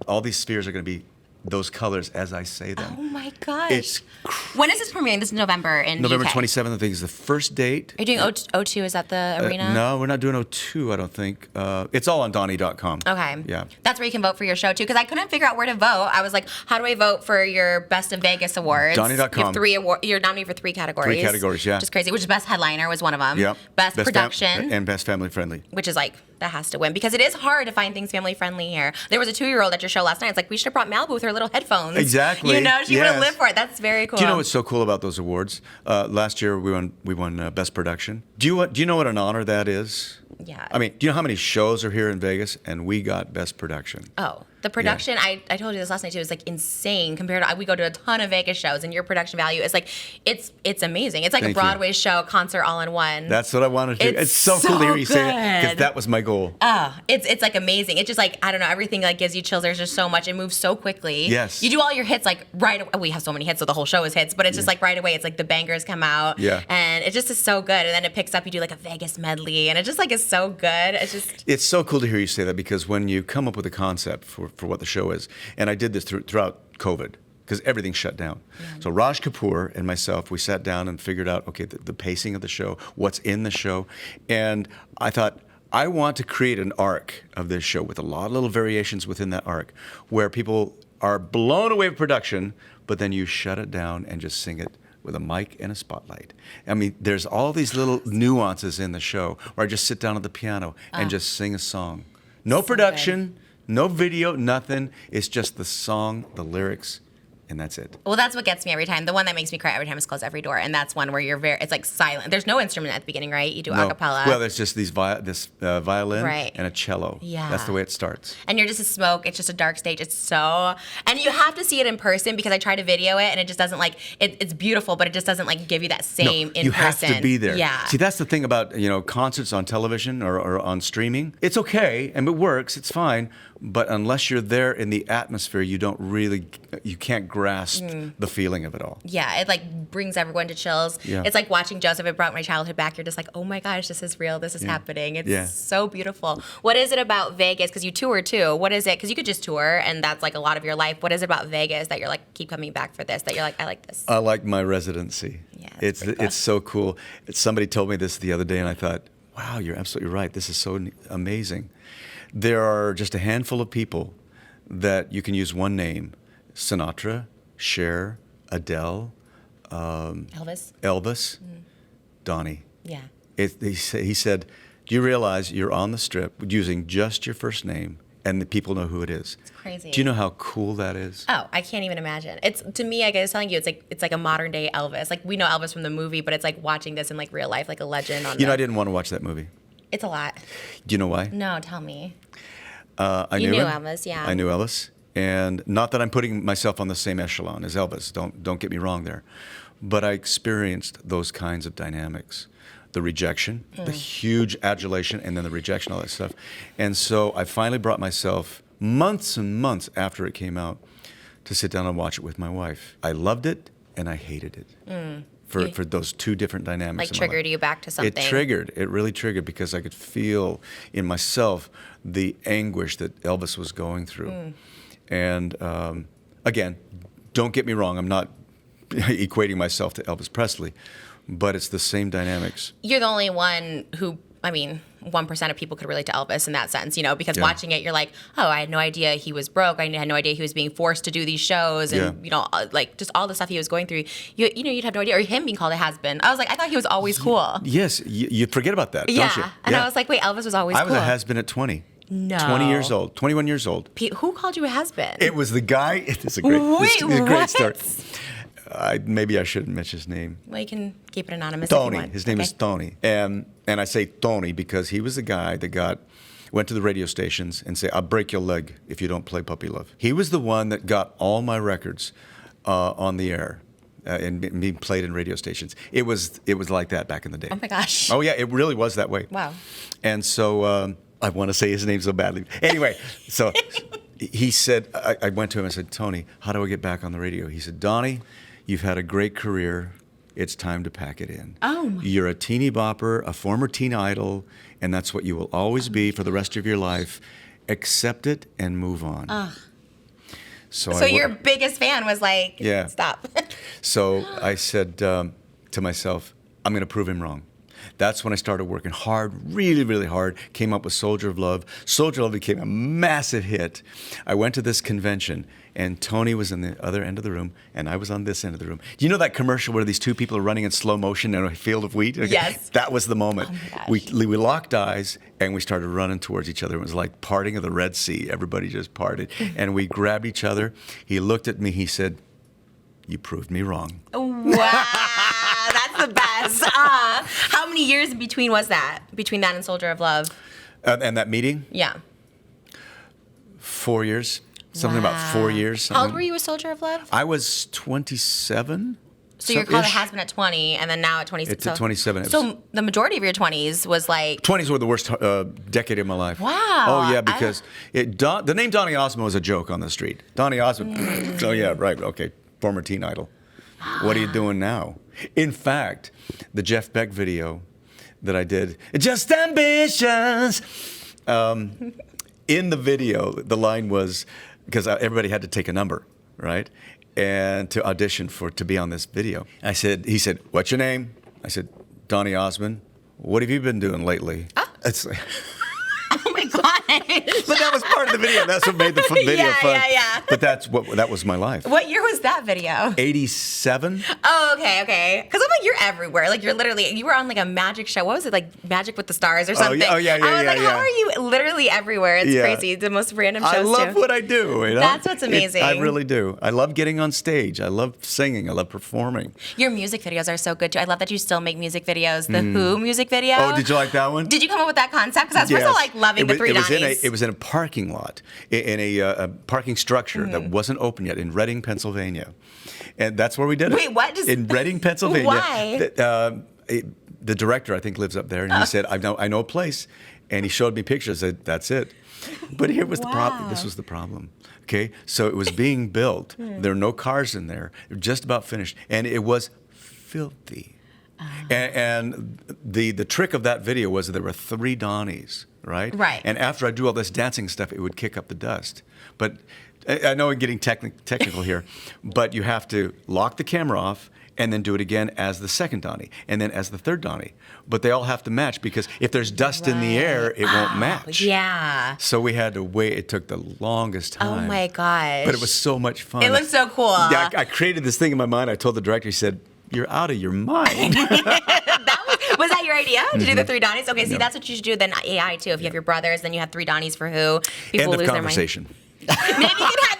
all these spheres are going to be those colors as I say them. Oh my gosh. It's crazy. When is this premiering? This is November in November UK. 27th, I think, is the first date. Are you doing O2? Is that the arena? No, we're not doing O2, I don't think. It's all on Donny.com. Okay. Yeah. That's where you can vote for your show, too, because I couldn't figure out where to vote. I was like, how do I vote for your Best of Vegas awards? Donny.com. You're nominated for 3 categories. 3 categories, yeah. Which is crazy, which is Best Headliner was one of them. Yep. Best Production. And Best Family Friendly. Which is like, that has to win, because it is hard to find things family friendly here. There was a 2-year-old at your show last night. It's like, we should have brought Malibu with her little headphones. Exactly. You know, she would have lived for it. That's very cool. Do you know what's so cool about those awards? Last year we won Best Production. Do you know what an honor that is? Yeah. I mean, do you know how many shows are here in Vegas and we got Best Production? Oh, the production, I told you this last night too, is like insane compared to, we go to a ton of Vegas shows, and your production value is like, it's amazing. It's like a Broadway show, concert all in one. That's what I wanted to do. It's so cool to hear you say it, because that was my goal. Oh, it's like amazing. It's just like, I don't know, everything like gives you chills. There's just so much. It moves so quickly. Yes. You do all your hits like right away. We have so many hits, so the whole show is hits, but it's just like right away. It's like the bangers come out. Yeah. And it just is so good. And then it picks up, you do like a Vegas medley, and it just like is so good. It's so cool to hear you say that, because when you come up with a concept for what the show is, and I did this throughout COVID, because everything shut down. Yeah. So Raj Kapoor and myself, we sat down and figured out, okay, the pacing of the show, what's in the show, and I thought, I want to create an arc of this show with a lot of little variations within that arc, where people are blown away with production, but then you shut it down and just sing it with a mic and a spotlight. I mean, there's all these little nuances in the show where I just sit down at the piano and just sing a song. No production, no video, nothing. It's just the song, the lyrics, and that's it. Well, that's what gets me every time. The one that makes me cry every time is Close Every Door, and that's one where it's like silent. There's no instrument at the beginning, right? You do a cappella. Well, there's just this violin and a cello. Yeah. That's the way it starts. And you're just a smoke. It's just a dark stage. And you have to see it in person, because I try to video it, and it just doesn't it's beautiful, but it just doesn't give you that same in person. You have to be there. Yeah. See, that's the thing about, concerts on television or on streaming. It's okay, and it works, it's fine, but unless you're there in the atmosphere, you can't grasp the feeling of it all. Yeah, it like brings everyone to chills. Yeah. It's like watching Joseph. It brought my childhood back. You're just like, oh my gosh, this is real. This is happening. It's so beautiful. What is it about Vegas? Because you tour too. What is it? Because you could just tour, and that's like a lot of your life. What is it about Vegas that you're like keep coming back for this? That you're like, I like this. I like my residency. Yeah, it's so cool. Somebody told me this the other day, and I thought, wow, you're absolutely right. This is so amazing. There are just a handful of people that you can use one name: Sinatra, Cher, Adele, Elvis, Donny. Yeah. He said, do you realize you're on the Strip using just your first name, and the people know who it is? It's crazy. Do you know how cool that is? Oh, I can't even imagine. It's, to me, I was telling you, it's like a modern day Elvis. Like we know Elvis from the movie, but it's like watching this in like real life, like a legend. I didn't want to watch that movie. It's a lot. Do you know why? No, tell me. I You knew knew him. Elvis, yeah. I knew Elvis, and not that I'm putting myself on the same echelon as Elvis. Don't get me wrong there, but I experienced those kinds of dynamics, the rejection, the huge adulation, and then the rejection, all that stuff. And so I finally brought myself months and months after it came out to sit down and watch it with my wife. I loved it and I hated it. For those two different dynamics. Like triggered you back to something. It really triggered because I could feel in myself the anguish that Elvis was going through. And again, don't get me wrong, I'm not equating myself to Elvis Presley, but it's the same dynamics. You're the only one who, 1% of people could relate to Elvis in that sense, because watching it, you're like, oh, I had no idea he was broke. I had no idea he was being forced to do these shows and, like just all the stuff he was going through. You'd have no idea. Or him being called a has-been. I was like, I thought he was always cool. Yes, you forget about that, don't you? And I was like, wait, Elvis was always cool. I was a has-been at 20. No. 20 years old, 21 years old. Who called you a has-been? It was the guy, it's a great story. Maybe I shouldn't mention his name. Well, you can keep it anonymous Tony. if you want. His name is Tony. And I say Tony because he was the guy that went to the radio stations and said, I'll break your leg if you don't play Puppy Love. He was the one that got all my records on the air and being played in radio stations. It was like that back in the day. Oh, my gosh. Oh, yeah, it really was that way. Wow. And so I want to say his name so badly. Anyway, so he said, I went to him and said, Tony, how do I get back on the radio? He said, Donny, you've had a great career. It's time to pack it in. Oh, my. You're a teeny bopper, a former teen idol, and that's what you will always be for the rest of your life. Accept it and move on. So your biggest fan was like, stop. So I said to myself, I'm going to prove him wrong. That's when I started working hard, really, really hard, came up with Soldier of Love. Soldier of Love became a massive hit. I went to this convention, and Tony was in the other end of the room, and I was on this end of the room. Do you know that commercial where these two people are running in slow motion in a field of wheat? Okay. Yes. That was the moment. Oh my gosh. We locked eyes, and we started running towards each other. It was like parting of the Red Sea. Everybody just parted. And we grabbed each other. He looked at me. He said, you proved me wrong. Wow. That's the best. How many years in between was that? Between that and Soldier of Love? And that meeting? Yeah. 4 years. Something about 4 years. How old were you with Soldier of Love? I was 27. So you're called a has-been at 20, and then now at 26. At 27. So the majority of your 20s was like... 20s were the worst decade of my life. Wow. Oh, yeah, because the name Donny Osmond was a joke on the street. Donny Osmond. Oh, yeah, right. Okay. Former teen idol. What are you doing now? In fact, the Jeff Beck video that I did, Just Ambitions. In the video, the line was, because everybody had to take a number, right? And to audition to be on this video. He said, what's your name? I said, Donny Osmond. What have you been doing lately? It's like, Oh my gosh. but that was part of the video. That's what made the video fun. Yeah. But that was my life. What year was that video? 87. Oh, okay. Because I'm like, you're everywhere. Like, you were on like a magic show. What was it, like Magic with the Stars or something? Oh, yeah. I was like, how are you literally everywhere? It's crazy. The most random shows, I love too. what I do. You know? That's what's amazing. I really do. I love getting on stage. I love singing. I love performing. Your music videos are so good, too. I love that you still make music videos. The Who music video. Oh, did you like that one? Did you come up with that concept? Because I was first of all like loving the three Donnies. It was in a parking lot, in a parking structure that wasn't open yet in Reading, Pennsylvania. And that's where we did it. Wait, what? In Reading, Pennsylvania. Why? the director, I think, lives up there, and he said, I know a place. And he showed me pictures. I said, that's it. But here was the problem. This was the problem. Okay, so it was being built. There were no cars in there. It was just about finished, and it was filthy. And the trick of that video was that there were 3 Donnies, right? Right. And after I do all this dancing stuff, it would kick up the dust. But I know I'm getting technical here, but you have to lock the camera off and then do it again as the second Donnie, and then as the third Donnie. But they all have to match, because if there's dust in the air, it won't match. Yeah. So we had to wait. It took the longest time. Oh my gosh. But it was so much fun. It looks so cool. Yeah, I created this thing in my mind. I told the director, he said, "You're out of your mind." Was that your idea to do the 3 Donnies? Okay, see, that's what you should do then AI too. If you have your brothers, then you have 3 Donnies for who? People End lose of conversation. their mind. Maybe you could have.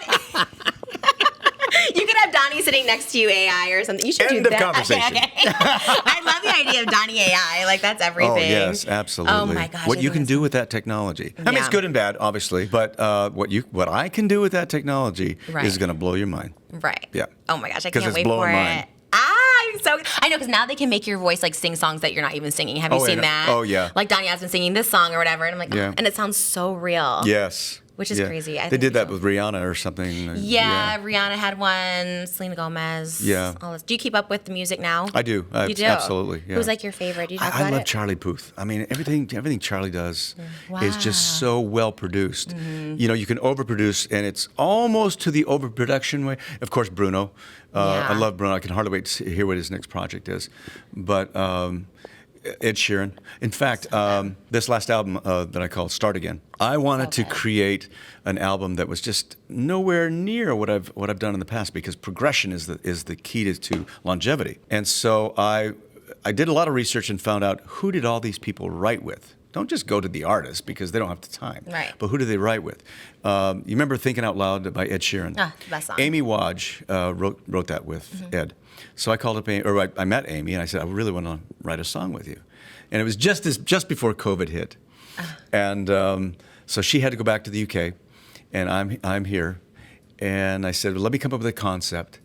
You could have Donnie sitting next to you, AI or something. You should End do of that. conversation. Okay. I love the idea of Donnie AI. Like, that's everything. Oh, yes, absolutely. Oh my gosh. What I you think can it's- do with that technology. I mean, it's Yeah. good and bad, obviously, but what I can do with that technology Right. is going to blow your mind. Right. Yeah. Oh my gosh, I 'Cause can't it's wait for blowing mine. it. I know, because now they can make your voice like sing songs that you're not even singing. Have you Oh, seen and- that? oh, yeah. Like Donny Osmond singing this song or whatever, and I'm like, Yeah. and it sounds so real. Yes. Which is crazy. I They think did that so. with Rihanna or something. Yeah, Rihanna had one. Selena Gomez. Yeah. All this. Do you keep up with the music now? I do. You do. Absolutely. Yeah. Who's like your favorite? Do you talk I about love it? Charlie Puth. I mean, everything Charlie does is just Wow. so well produced. You know, you can overproduce, and it's almost to the overproduction way. Of course, Bruno. Yeah. I love Bruno. I can hardly wait to hear what his next project is. But Ed Sheeran. In fact, this last album that I called Start Again, I wanted to create an album that was just nowhere near what I've done in the past, because progression is the key to longevity. And so I did a lot of research and found out, who did all these people write with? Don't just go to the artist, because they don't have the time. Right. But who do they write with? You remember Thinking Out Loud by Ed Sheeran? Best song. Amy Wadge wrote that with Ed. So I called up Amy, or I met Amy, and I said, I really want to write a song with you. And it was just before COVID hit. And so she had to go back to the UK, and I'm here. And I said, well, let me come up with a concept,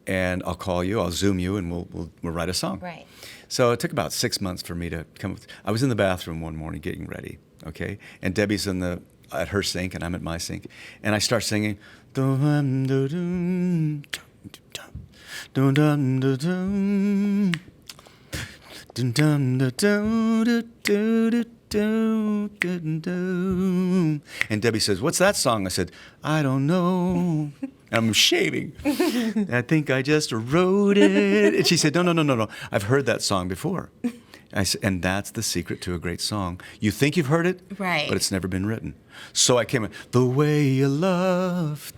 and I'll call you, I'll Zoom you, and we'll write a song. Right. So it took about 6 months for me to come up with. I was in the bathroom one morning getting ready, okay? And Debbie's at her sink, and I'm at my sink. And I start singing, dum-dum-dum-dum, dum-dum-dum-dum, dum-dum-dum-dum-dum-dum-dum. And Debbie says, what's that song? I said, I don't know. I'm shaving. I think I just wrote it. And she said, no. I've heard that song before. I said, and that's the secret to a great song. You think you've heard it, Right. but it's never been written. So I came in, the way you love.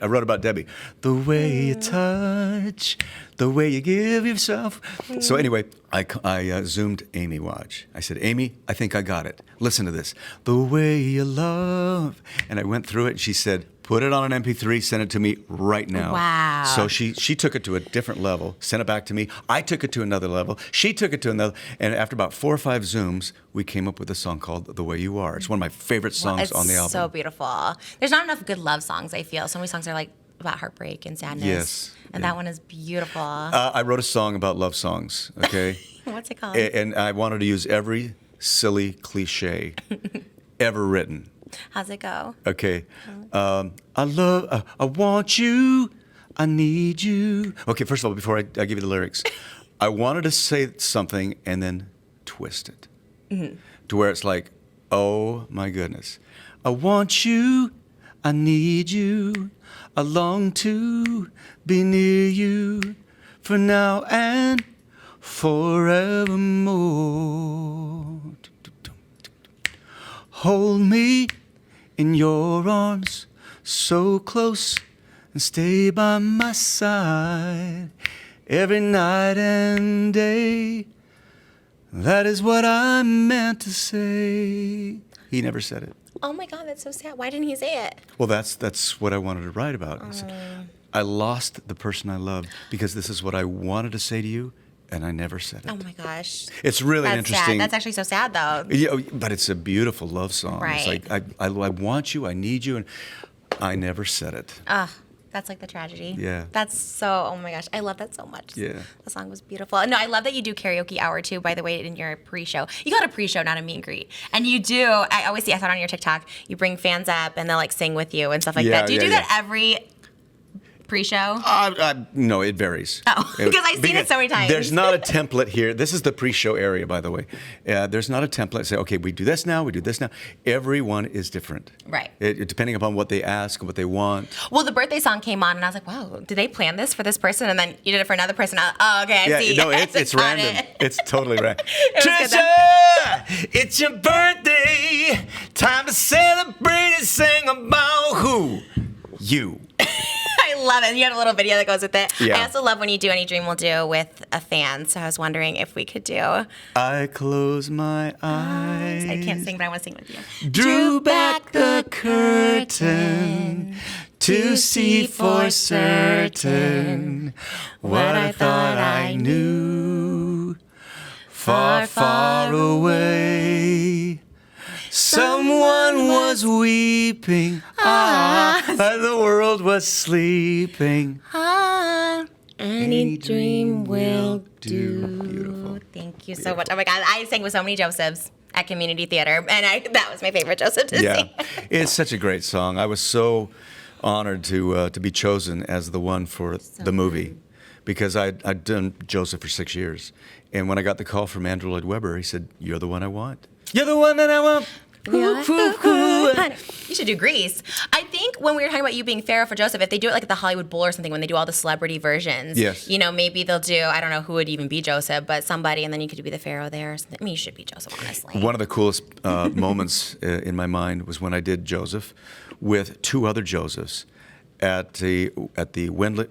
I wrote about Debbie. The way you touch, the way you give yourself. So anyway, I Zoomed Amy Wadge. I said, Amy, I think I got it. Listen to this. The way you love. And I went through it, and she said, put it on an MP3, send it to me right now. Wow. So she took it to a different level, sent it back to me. I took it to another level. She took it to another. And after about 4 or 5 Zooms, we came up with a song called The Way You Are. It's one of my favorite songs on the album. It's so beautiful. There's not enough good love songs, I feel. So many songs are like about heartbreak and sadness. Yes. And that one is beautiful. I wrote a song about love songs, okay? What's it called? And I wanted to use every silly cliche ever written. How's it go? Okay. I want you, I need you. Okay, first of all, before I give you the lyrics, I wanted to say something and then twist it to where it's like, oh my goodness. I want you, I need you, I long to be near you for now and forevermore. Hold me in your arms, so close, and stay by my side every night and day. That is what I meant to say. He never said it. Oh my God, that's so sad. Why didn't he say it? Well, that's what I wanted to write about. I said, I lost the person I loved because this is what I wanted to say to you, and I never said it. Oh my gosh. It's really That's interesting. sad. That's actually so sad, though. Yeah, but it's a beautiful love song. Right. It's like, I want you, I need you, and I never said it. That's like the tragedy. Yeah. That's so, oh my gosh, I love that so much. Yeah. The song was beautiful. No, I love that you do karaoke hour too, by the way, in your pre-show. You got a pre-show, not a meet and greet. And you do, I always see, I saw it on your TikTok, you bring fans up and they'll like sing with you and stuff like that. Do you do that every pre-show? No, it varies. Oh, because I've seen it so many times. There's not a template here. This is the pre-show area, by the way. There's not a template. Say, okay, we do this now, we do this now. Everyone is different. Right. Depending upon what they ask, what they want. Well, the birthday song came on, and I was like, wow, did they plan this for this person? And then you did it for another person. Oh, okay, I see. No, it's random. It's totally random. Trisha, it's your birthday. Time to celebrate and sing about who? You. I love it. And you had a little video that goes with it. Yeah. I also love when you do Any Dream Will Do with a fan. So I was wondering if we could do. I close my eyes. I can't sing, but I want to sing with you. Drew back the curtain to see for certain what I thought I knew. Far, far away, someone was weeping. The world was sleeping. Any dream will do. Beautiful. Thank you so much. Oh my God, I sang with so many Josephs at community theater, and that was my favorite Joseph to sing. It's such a great song. I was so honored to be chosen as the one for the movie, because I'd done Joseph for 6 years, and when I got the call from Andrew Lloyd Webber, he said, "You're the one I want. You're the one that I want." You should do Grease. I think when we were talking about you being Pharaoh for Joseph, if they do it like at the Hollywood Bowl or something, when they do all the celebrity versions, yes, maybe they'll do, I don't know who would even be Joseph, but somebody, and then you could be the Pharaoh there. Or something. I mean, you should be Joseph, honestly. One of the coolest moments in my mind was when I did Joseph with two other Josephs at the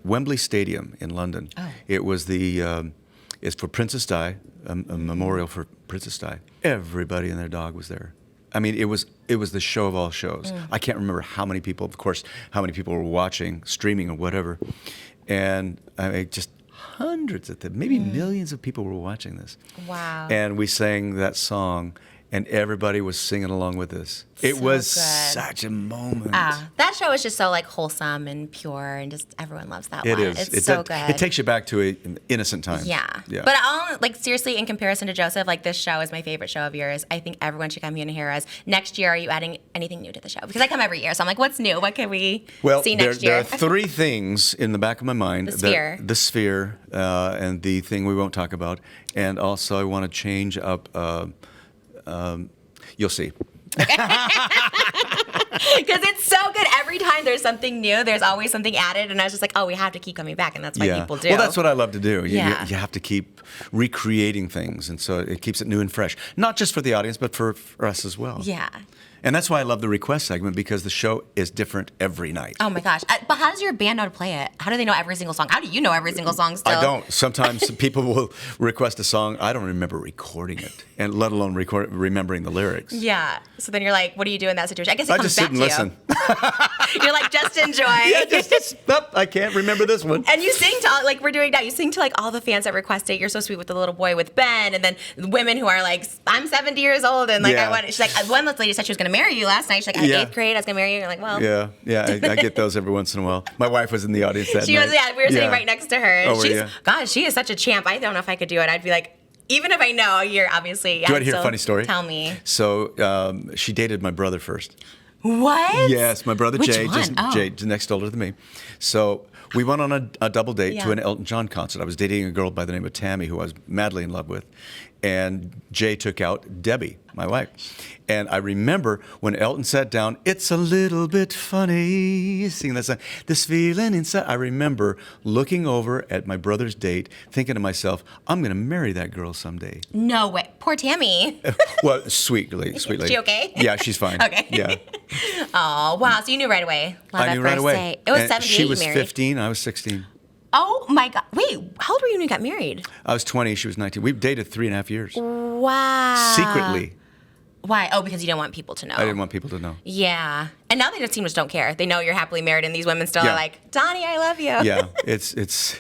Wembley Stadium in London. Oh. It was it's for Princess Di, a memorial for Princess Di. Everybody and their dog was there. I mean, it was the show of all shows. I can't remember how many people were watching, streaming or whatever, and I mean, just hundreds of them, maybe millions of people were watching this. Wow! And we sang that song, and everybody was singing along with us. It was such a moment. That show is just so like wholesome and pure, and just everyone loves that one. It is. It's so good. It takes you back to an innocent time. Yeah. But seriously, in comparison to Joseph, like this show is my favorite show of yours. I think everyone should come here and hear us. Next year, are you adding anything new to the show? Because I come every year, so I'm like, what's new? What can we see next year? There are three things in the back of my mind. The sphere, and the thing we won't talk about. And also I want to change up, you'll see. Because it's so good. Every time there's something new, there's always something added. And I was just like, oh, we have to keep coming back. And that's why people do. Well, that's what I love to do. You Yeah. have to keep recreating things. And so it keeps it new and fresh. Not just for the audience, but for us as well. Yeah. And that's why I love the request segment, because the show is different every night. Oh my gosh. But how does your band know to play it? How do they know every single song? How do you know every single song still? I don't. Sometimes people will request a song. I don't remember recording it, and let alone remembering the lyrics. Yeah. So then you're like, what do you do in that situation? I guess it comes just sit back and to listen. you. You're like, just enjoy. Yeah, just I can't remember this one. And you sing to, like we're doing now, you sing to like all the fans that request it. You're so sweet with the little boy with Ben, and then women who are like, I'm 70 years old, and like I want. She's like, one lady said she was going to marry you last night. She's like, in 8th grade, I was going to marry you. You're like, well. Yeah, I get those every once in a while. My wife was in the audience that She night. was, we were sitting right next to her. Oh, God, she is such a champ. I don't know if I could do it. I'd be like, even if I know, you're obviously. Do you want to hear a funny story? Tell me. So she dated my brother first. What? Yes, my brother Which Jay, one? Jay, next older than me. So we went on a double date to an Elton John concert. I was dating a girl by the name of Tammy, who I was madly in love with, and Jay took out Debbie, my wife. And I remember when Elton sat down, "It's a little bit funny," singing that song, "This feeling inside." I remember looking over at my brother's date, thinking to myself, I'm going to marry that girl someday. No way. Poor Tammy. Well, sweet lady. Is she okay? Yeah, she's fine. Okay. Yeah. Oh, wow. So you knew right away. Love I at knew right first away. sight. It was And 78 she was you married. 15, I was 16. Oh my God. Wait, how old were you when you got married? I was 20, she was 19. We dated 3.5 years. Wow. Secretly. Why? Oh, because you didn't want people to know. I didn't want people to know. Yeah. And now they just don't care. They know you're happily married, and these women still Yeah. are like, Donny, I love you. Yeah, it's it's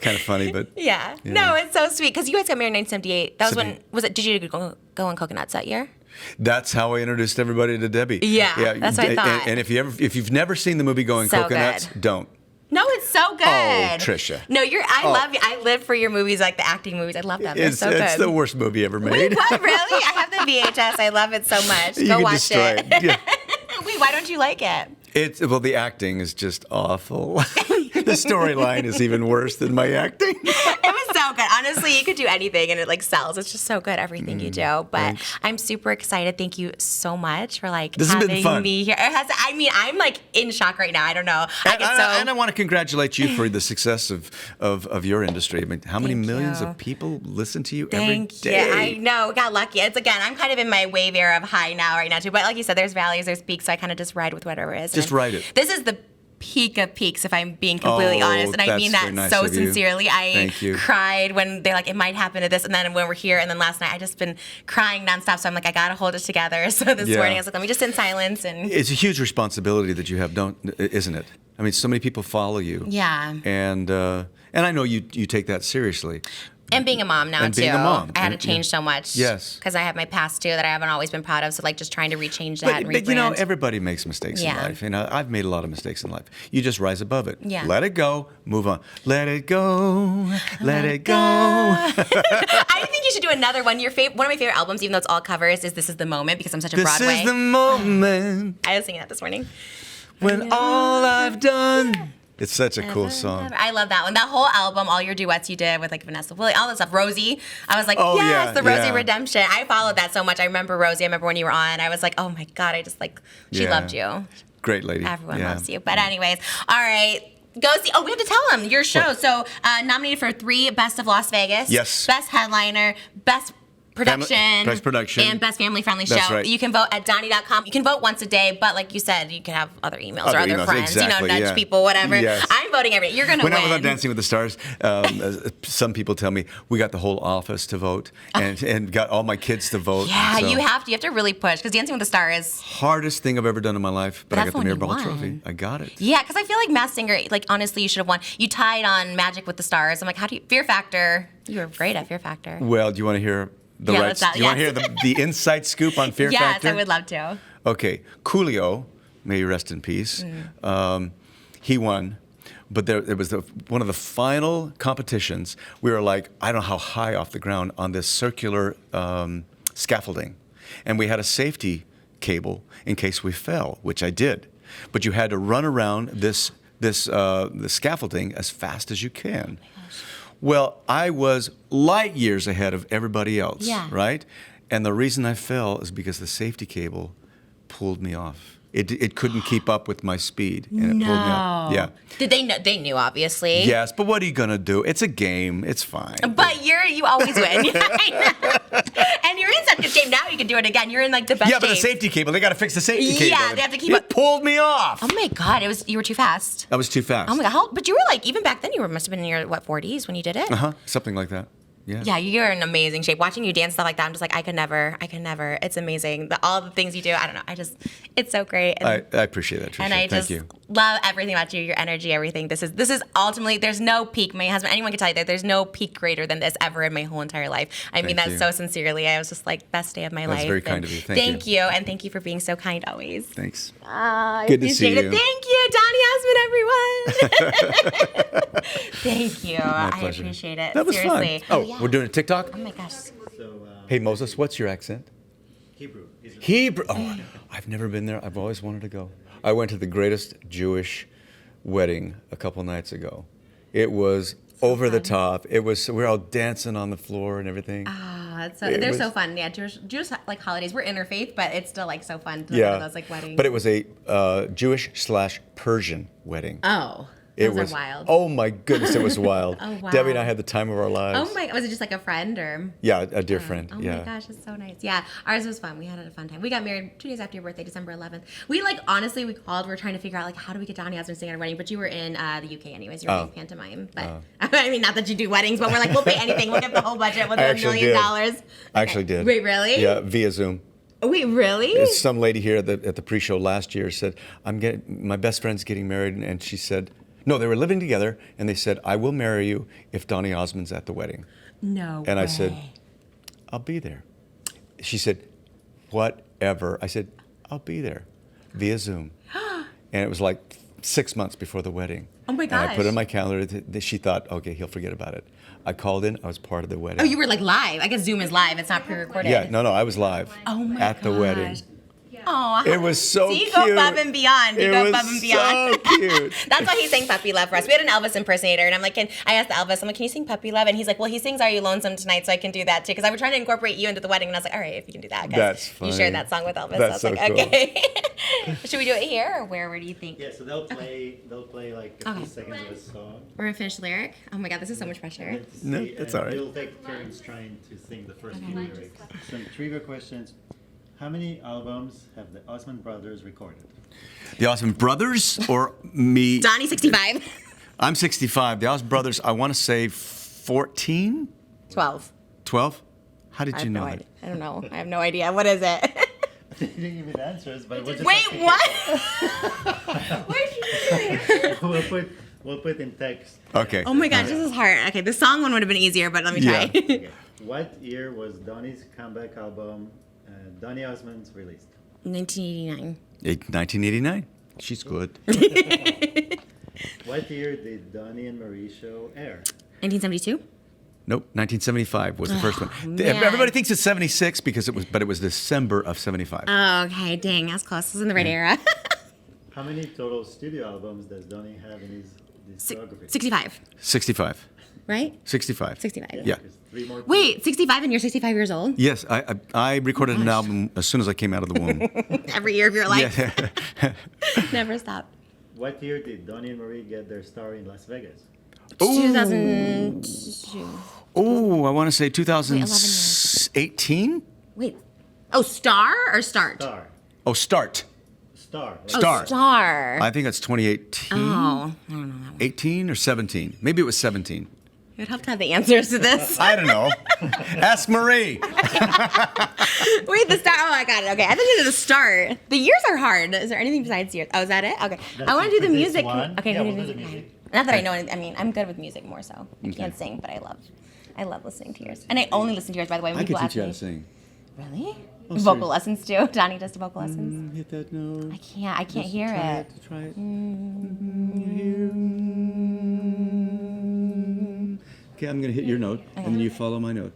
kind of funny, but Yeah. No, it's so sweet. Because you guys got married in 1978. That was when, did you go on Coconuts that year? that's how I introduced everybody to Debbie. Yeah, that's what I thought. And if you've never seen the movie Going So Coconuts, good. don't. so good. Oh, Trisha. No, I love you. I live for your movies, like the acting movies. I love them. They're so good. It's the worst movie ever made. Wait, what? Really? I have the VHS. I love it so much. You Go can watch destroy it. Yeah. Wait, why don't you like it? The acting is just awful. The storyline is even worse than my acting. It was so good. Honestly, you could do anything and it like sells. It's just so good, everything you do. But thanks. I'm super excited. Thank you so much for This has been having fun. me here. I'm like in shock right now. I don't know. And I want to congratulate you for the success of your industry. I mean, how many Thank millions you. of people listen to you Thank every day? you. I know. Got lucky. I'm kind of in my wave era of high now right now too. But like you said, there's valleys, there's peaks. So I kind of just ride with whatever is. Just And ride it. This is the peak of peaks, if I'm being completely honest. And I that's mean very that nice so of you. sincerely. Thank you. Cried when they're like, it might happen to this. And then when we're here, and then last night, I just been crying nonstop. So I'm like, I got to hold it together. So this Yeah. morning, I was like, let me just sit in silence. And It's a huge responsibility that you have, isn't it? I mean, so many people follow you. yeah. And I know you take that seriously. And being a mom now, And too. being a mom. I had to And- change so much. Yes. Because I have my past, too, that I haven't always been proud of. So, like, just trying to rechange that and rebrand. But you know, everybody makes mistakes in Yeah. life. And I've made a lot of mistakes in life. You just rise above it. Yeah. Let it go. Move on. Let it go. Let it go. I think you should do another one. One of my favorite albums, even though it's all covers, is This Is the Moment, because I'm such a This Broadway. is the moment I was singing that this morning. when all I've done. It's such a cool song. I love that one. That whole album, all your duets you did with like Vanessa Williams, all that stuff. Rosie, I was like, Oh, yes, yeah, the Rosie yeah. Redemption. I followed that so much. I remember Rosie. I remember when you were on. I was like, oh my God, I just like, she Yeah. loved you. Great lady. Everyone Yeah. loves you. But anyways, all right. Go see. Oh, we have to tell them your show. So nominated for 3 Best of Las Vegas. Yes. Best Headliner, Best Production. Best Production. And Best Family Friendly That's Show. right. You can vote at Donny.com. You can vote once a day, but like you said, you can have other emails or Other other emails, friends. exactly, nudge yeah. people, whatever. Yes. I'm voting every day. You're going to When win. I was on Dancing with the Stars, some people tell me we got the whole office to vote and got all my kids to vote. Yeah, So, you have to really push because Dancing with the Stars. hardest thing I've ever done in my life, but I That's got the the Mirror one Ball you won. trophy. I got it. Yeah, because I feel like Masked Singer, like honestly, you should have won. You tied on Magic with the Stars. I'm like, how do you Fear Factor? You were great at Fear Factor. Well, do you want to hear the Yeah, right? let's not- Do you want to yes. hear the inside scoop on Fear Yes, Factor? I would love to. Okay, Coolio, may you rest in peace. He won, but there was one of the final competitions. We were like, I don't know how high off the ground on this circular scaffolding, and we had a safety cable in case we fell, which I did. But you had to run around the scaffolding as fast as you can. Well, I was light years ahead of everybody else, Yeah. right? And the reason I fell is because the safety cable pulled me off. It couldn't keep up with my speed, and it pulled me off. Yeah. Did they know? They knew, obviously. Yes, but what are you gonna do? It's a game. It's fine. But you always win. And you're in such good shape now. You can do it again. You're in like the best Yeah, but the shape. safety cable, they got to fix the safety Yeah, cable. they have to keep it up. pulled me off. Oh my God! You were too fast. I was too fast. Oh my God! But you were like, even back then, must have been in your 40s when you did it. Something like that. Yeah. Yeah, you're in amazing shape. Watching you dance stuff like that, I'm just like, I can never. It's amazing. All the things you do, I don't know. It's so great. And, I appreciate that, Trisha. and I Thank just you. love everything about you, your energy, everything. This is ultimately, there's no peak. My husband, anyone can tell you that there's no peak greater than this ever in my whole entire life. I mean Thank that you. so sincerely. I was just like, best day of my life. That's very And kind of you. Thank you. And thank you for being so kind always. Thanks. I Good to see appreciate it. you. Thank you, Donny Osmond, everyone. Thank you. My I pleasure. appreciate it. That was Seriously. fun. Oh, yeah. we're doing a TikTok? Oh my gosh. Hey, Moses, what's your accent? Hebrew. Hebrew. Oh, I've never been there. I've always wanted to go. I went to the greatest Jewish wedding a couple nights ago. It was over the top. We were all dancing on the floor and everything. They're was- so fun. Yeah, Jewish like holidays. We're interfaith, but it's still like so fun to go to those like weddings. But it was a Jewish/Persian wedding. Oh, It those was are wild. Oh my goodness, it was wild. Oh, wow. Debbie and I had the time of our lives. Oh my, was it just like a friend or? Yeah, a dear friend. Oh yeah. my gosh, it's so nice. Yeah, ours was fun. We had a fun time. We got married 2 days after your birthday, December 11th. We honestly, we called. We're trying to figure out like how do we get Donny Osmond to sing at our wedding. But you were in the UK anyways. You were doing pantomime. But I mean, not that you do weddings, but we're like, we'll pay anything. We'll get the whole budget. We'll do I $1 million. did. I actually did. Wait, really? Yeah, via Zoom. Wait, really? Some lady here at the pre-show last year said, my best friend's getting married, and she said, no, they were living together, and they said, I will marry you if Donny Osmond's at the wedding. No. And way. I said, I'll be there. She said, whatever. I said, I'll be there via Zoom. And it was like 6 months before the wedding. Oh my And I gosh. put it in my calendar. She thought, okay, he'll forget about it. I called in. I was part of the wedding. Oh, you were like live. I guess Zoom is live. It's not pre-recorded. Yeah, no, I was live at the wedding. Oh, It was so See, you cute. go above and beyond. You It go was above and beyond. so cute. That's why he sang Puppy Love for us. We had an Elvis impersonator, and I'm like, I asked Elvis, I'm like, can you sing Puppy Love? And he's like, well, he sings Are You Lonesome Tonight, so I can do that too. Because I was trying to incorporate you into the wedding, and I was like, all right, if you can do that. 'Cause That's you funny. shared that song with Elvis. That's so I was so like, cool. okay. Should we do it here or where? Where do you think? Yeah, so they'll play like a few seconds of a song. We're gonna finish the lyric. Oh my God, this is so much pressure. And to No, see- that's and all right. We'll take turns trying to sing the first few lyrics. Some trivia questions. How many albums have the Osmond brothers recorded? The Osmond Brothers or me? Donnie 65. I'm 65. The Osmond Brothers, I want to say 14? 12. 12? How I did have you know no that? idea. I don't know. I have no idea. What is it? They didn't give me the answers, but we'll just Wait, have to- what? we'll put in text. Okay. Oh my gosh, this is hard. Okay, the song one would have been easier, but let me try. Yeah. Okay. What year was Donny's comeback album, Donny Osmond's, released? 1989. 1989. She's good. What year did Donny and Marie show air? 1972? Nope, 1975 was the first one. man. Everybody thinks it's 76 because it was December of 75. Oh, okay, dang, that's close. This is in the right era. How many total studio albums does Donny have in his discography? 65, 65. right? 65. 65. Yeah. There's 3 more. Wait, 65 and you're 65 years old? Yes, I recorded an album as soon as I came out of the womb. Every year of your life. Yeah. Never stop. What year did Donny and Marie get their start in Las Vegas? 2002. Oh, I want to say 11 years. 2018. Wait. Oh, star or start? Star. Oh, start. Star. Oh, Star. star. I think that's 2018. Oh, I don't know that one. 18 or 17. Maybe it was 17. It would help to have the answers to this. I don't know. Ask Marie. Wait, the start. Oh, I got it. Okay, I think it's the start. The years are hard. Is there anything besides years? Oh, is that it? Okay. I want to do the for this music. one. Okay, Yeah, we'll we'll do do the music. music. Not that I know. I mean, I'm good with music more so. I can't sing, but I love listening to yours. And I only listen to yours, by the way. When I can people teach you how to ask me- sing. Really? Oh, Vocal sorry. lessons too. Donnie does the vocal lessons. Hit that note. I can't hear it. Try it. Okay, I'm going to hit your note, and then you follow my note.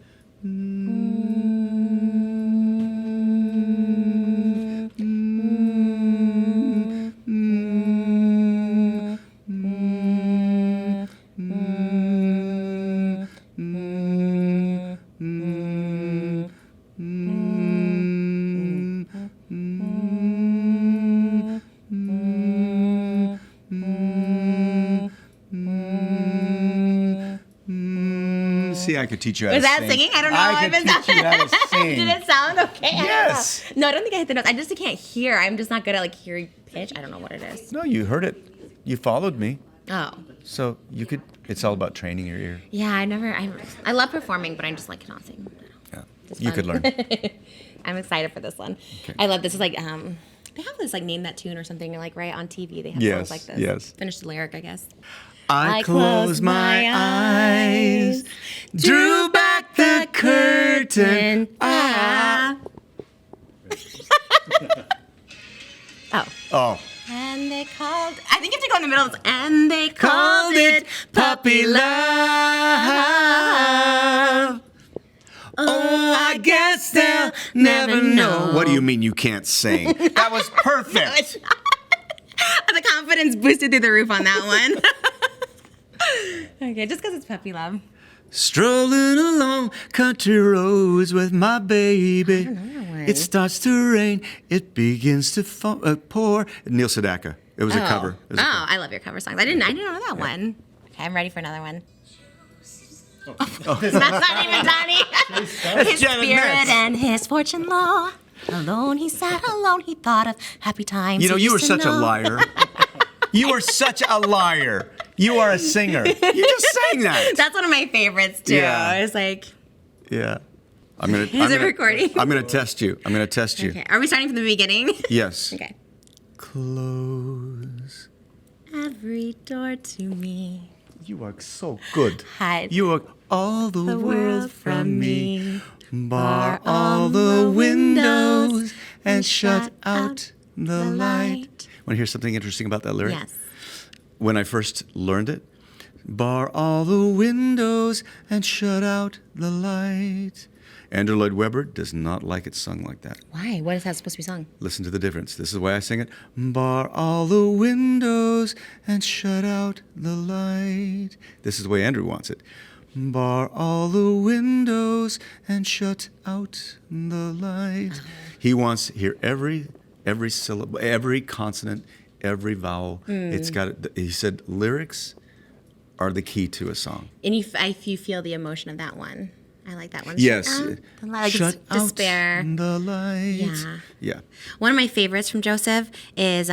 See, I could teach you how Was to that sing. singing? I don't know. I could teach you how to sing. Did it sound okay? I don't Yes. know. No, I don't think I hit the notes. I just can't hear. I'm just not good at like hearing pitch. I don't know what it is. No, you heard it. You followed me. Oh. So you could, it's all about training your ear. Yeah, I love performing, but I'm just like cannot sing. Yeah. It's You fun. could learn. I'm excited for this one. Okay. I love this. Is like they have this like name that tune or something like right on TV. They have Yes, songs like this. yes. Finish the lyric, I guess. I closed my eyes, drew back the curtain. Ah. Oh. Oh. And they called. I think you have to go in the middle. And they called it puppy love. Oh, I guess they'll never know. What do you mean you can't sing? That was perfect. The confidence boosted through the roof on that one. Okay, just because it's puppy love. Strolling along country roads with my baby. one. It starts to rain. It begins to pour. Neil Sedaka. It was a cover. It was a cover. I love your cover songs. I didn't know that one. Okay, I'm ready for another one. That's not even Donnie. His Janet spirit Metz. and his fortune law. Alone he sat, alone he thought of happy times. You know, he you were used to such a know. liar. You are such a liar. You are a singer. You just sang that. That's one of my favorites too. Yeah. It's like, Yeah. I'm gonna. Is it recording? I'm gonna test you. I'm gonna test you. okay, are we starting from the beginning? Yes. Okay. Close. Every door to me. You are so good. Hide You are all the, the world from me. Bar all the windows and shut out the light. Want to hear something interesting about that lyric? Yes. when I first learned it, bar all the windows and shut out the light. Andrew Lloyd Webber does not like it sung like that. Why? What is that supposed to be sung? Listen to the difference. This is the way I sing it. Bar all the windows and shut out the light. This is the way Andrew wants it. Bar all the windows and shut out the light. He wants to hear every syllable, every consonant, every vowel. It's got. He said lyrics are the key to a song. And if you feel the emotion of that one. I like that one. Yes. Shut out despair. The light. Yeah. Yeah. One of my favorites from Joseph is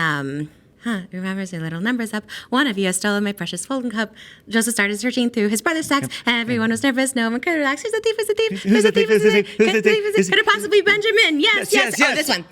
remembers the little numbers up. One of you has stolen my precious golden cup. Joseph started searching through his brother's sacks. Everyone was nervous. No one could relax. Who's the thief? Who's the thief? Who's the thief? Who's the thief? Who's the thief? Could it possibly be Benjamin? Yes. Oh, this one.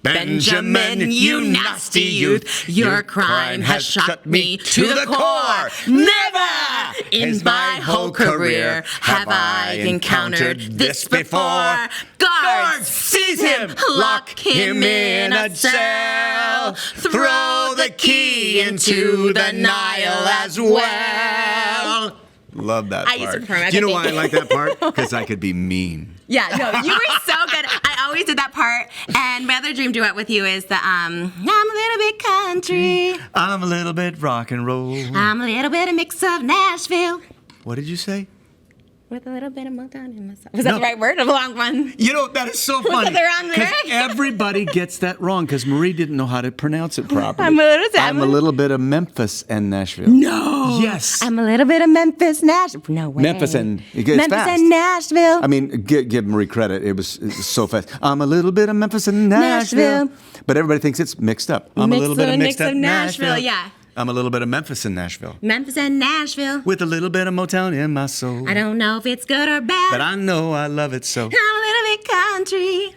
Benjamin, you nasty youth. Your crime has shocked me to the core. Never in my whole career have I encountered this before. Guards, seize him. Lock him in a cell. Throw the key into the Nile as well. Love that I part. used to perform. Do you know why I like that part? Because I could be mean. Yeah, no, you were so good. I always did that part. And my other dream duet with you is the I'm a little bit country. I'm a little bit rock and roll. I'm a little bit of mix of Nashville. What did you say? With a little bit of Motown in myself. Was that the right word or the wrong one? You know, that is so funny. Was that the wrong lyric? Everybody gets that wrong because Marie didn't know how to pronounce it properly. I'm a little bit of Memphis and Nashville. No. Yes. I'm a little bit of Memphis, Nashville. No way. Memphis and Nashville. I mean, give Marie credit. It was so fast. I'm a little bit of Memphis and Nashville. But everybody thinks it's mixed up. I'm a little bit of mixed up Nashville. Yeah. I'm a little bit of Memphis and Nashville. Memphis and Nashville. With a little bit of Motown in my soul. I don't know if it's good or bad. But I know I love it so. I'm a little bit country.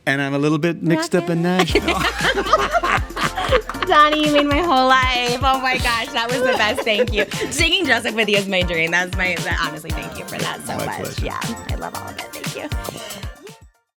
And I'm a little bit mixed up in Nashville. Donny, you made my whole life. Oh my gosh, that was the best. Thank you. Singing Joseph with you is my dream. Honestly, thank you for that so much. Pleasure. Yeah, I love all of it. Thank you.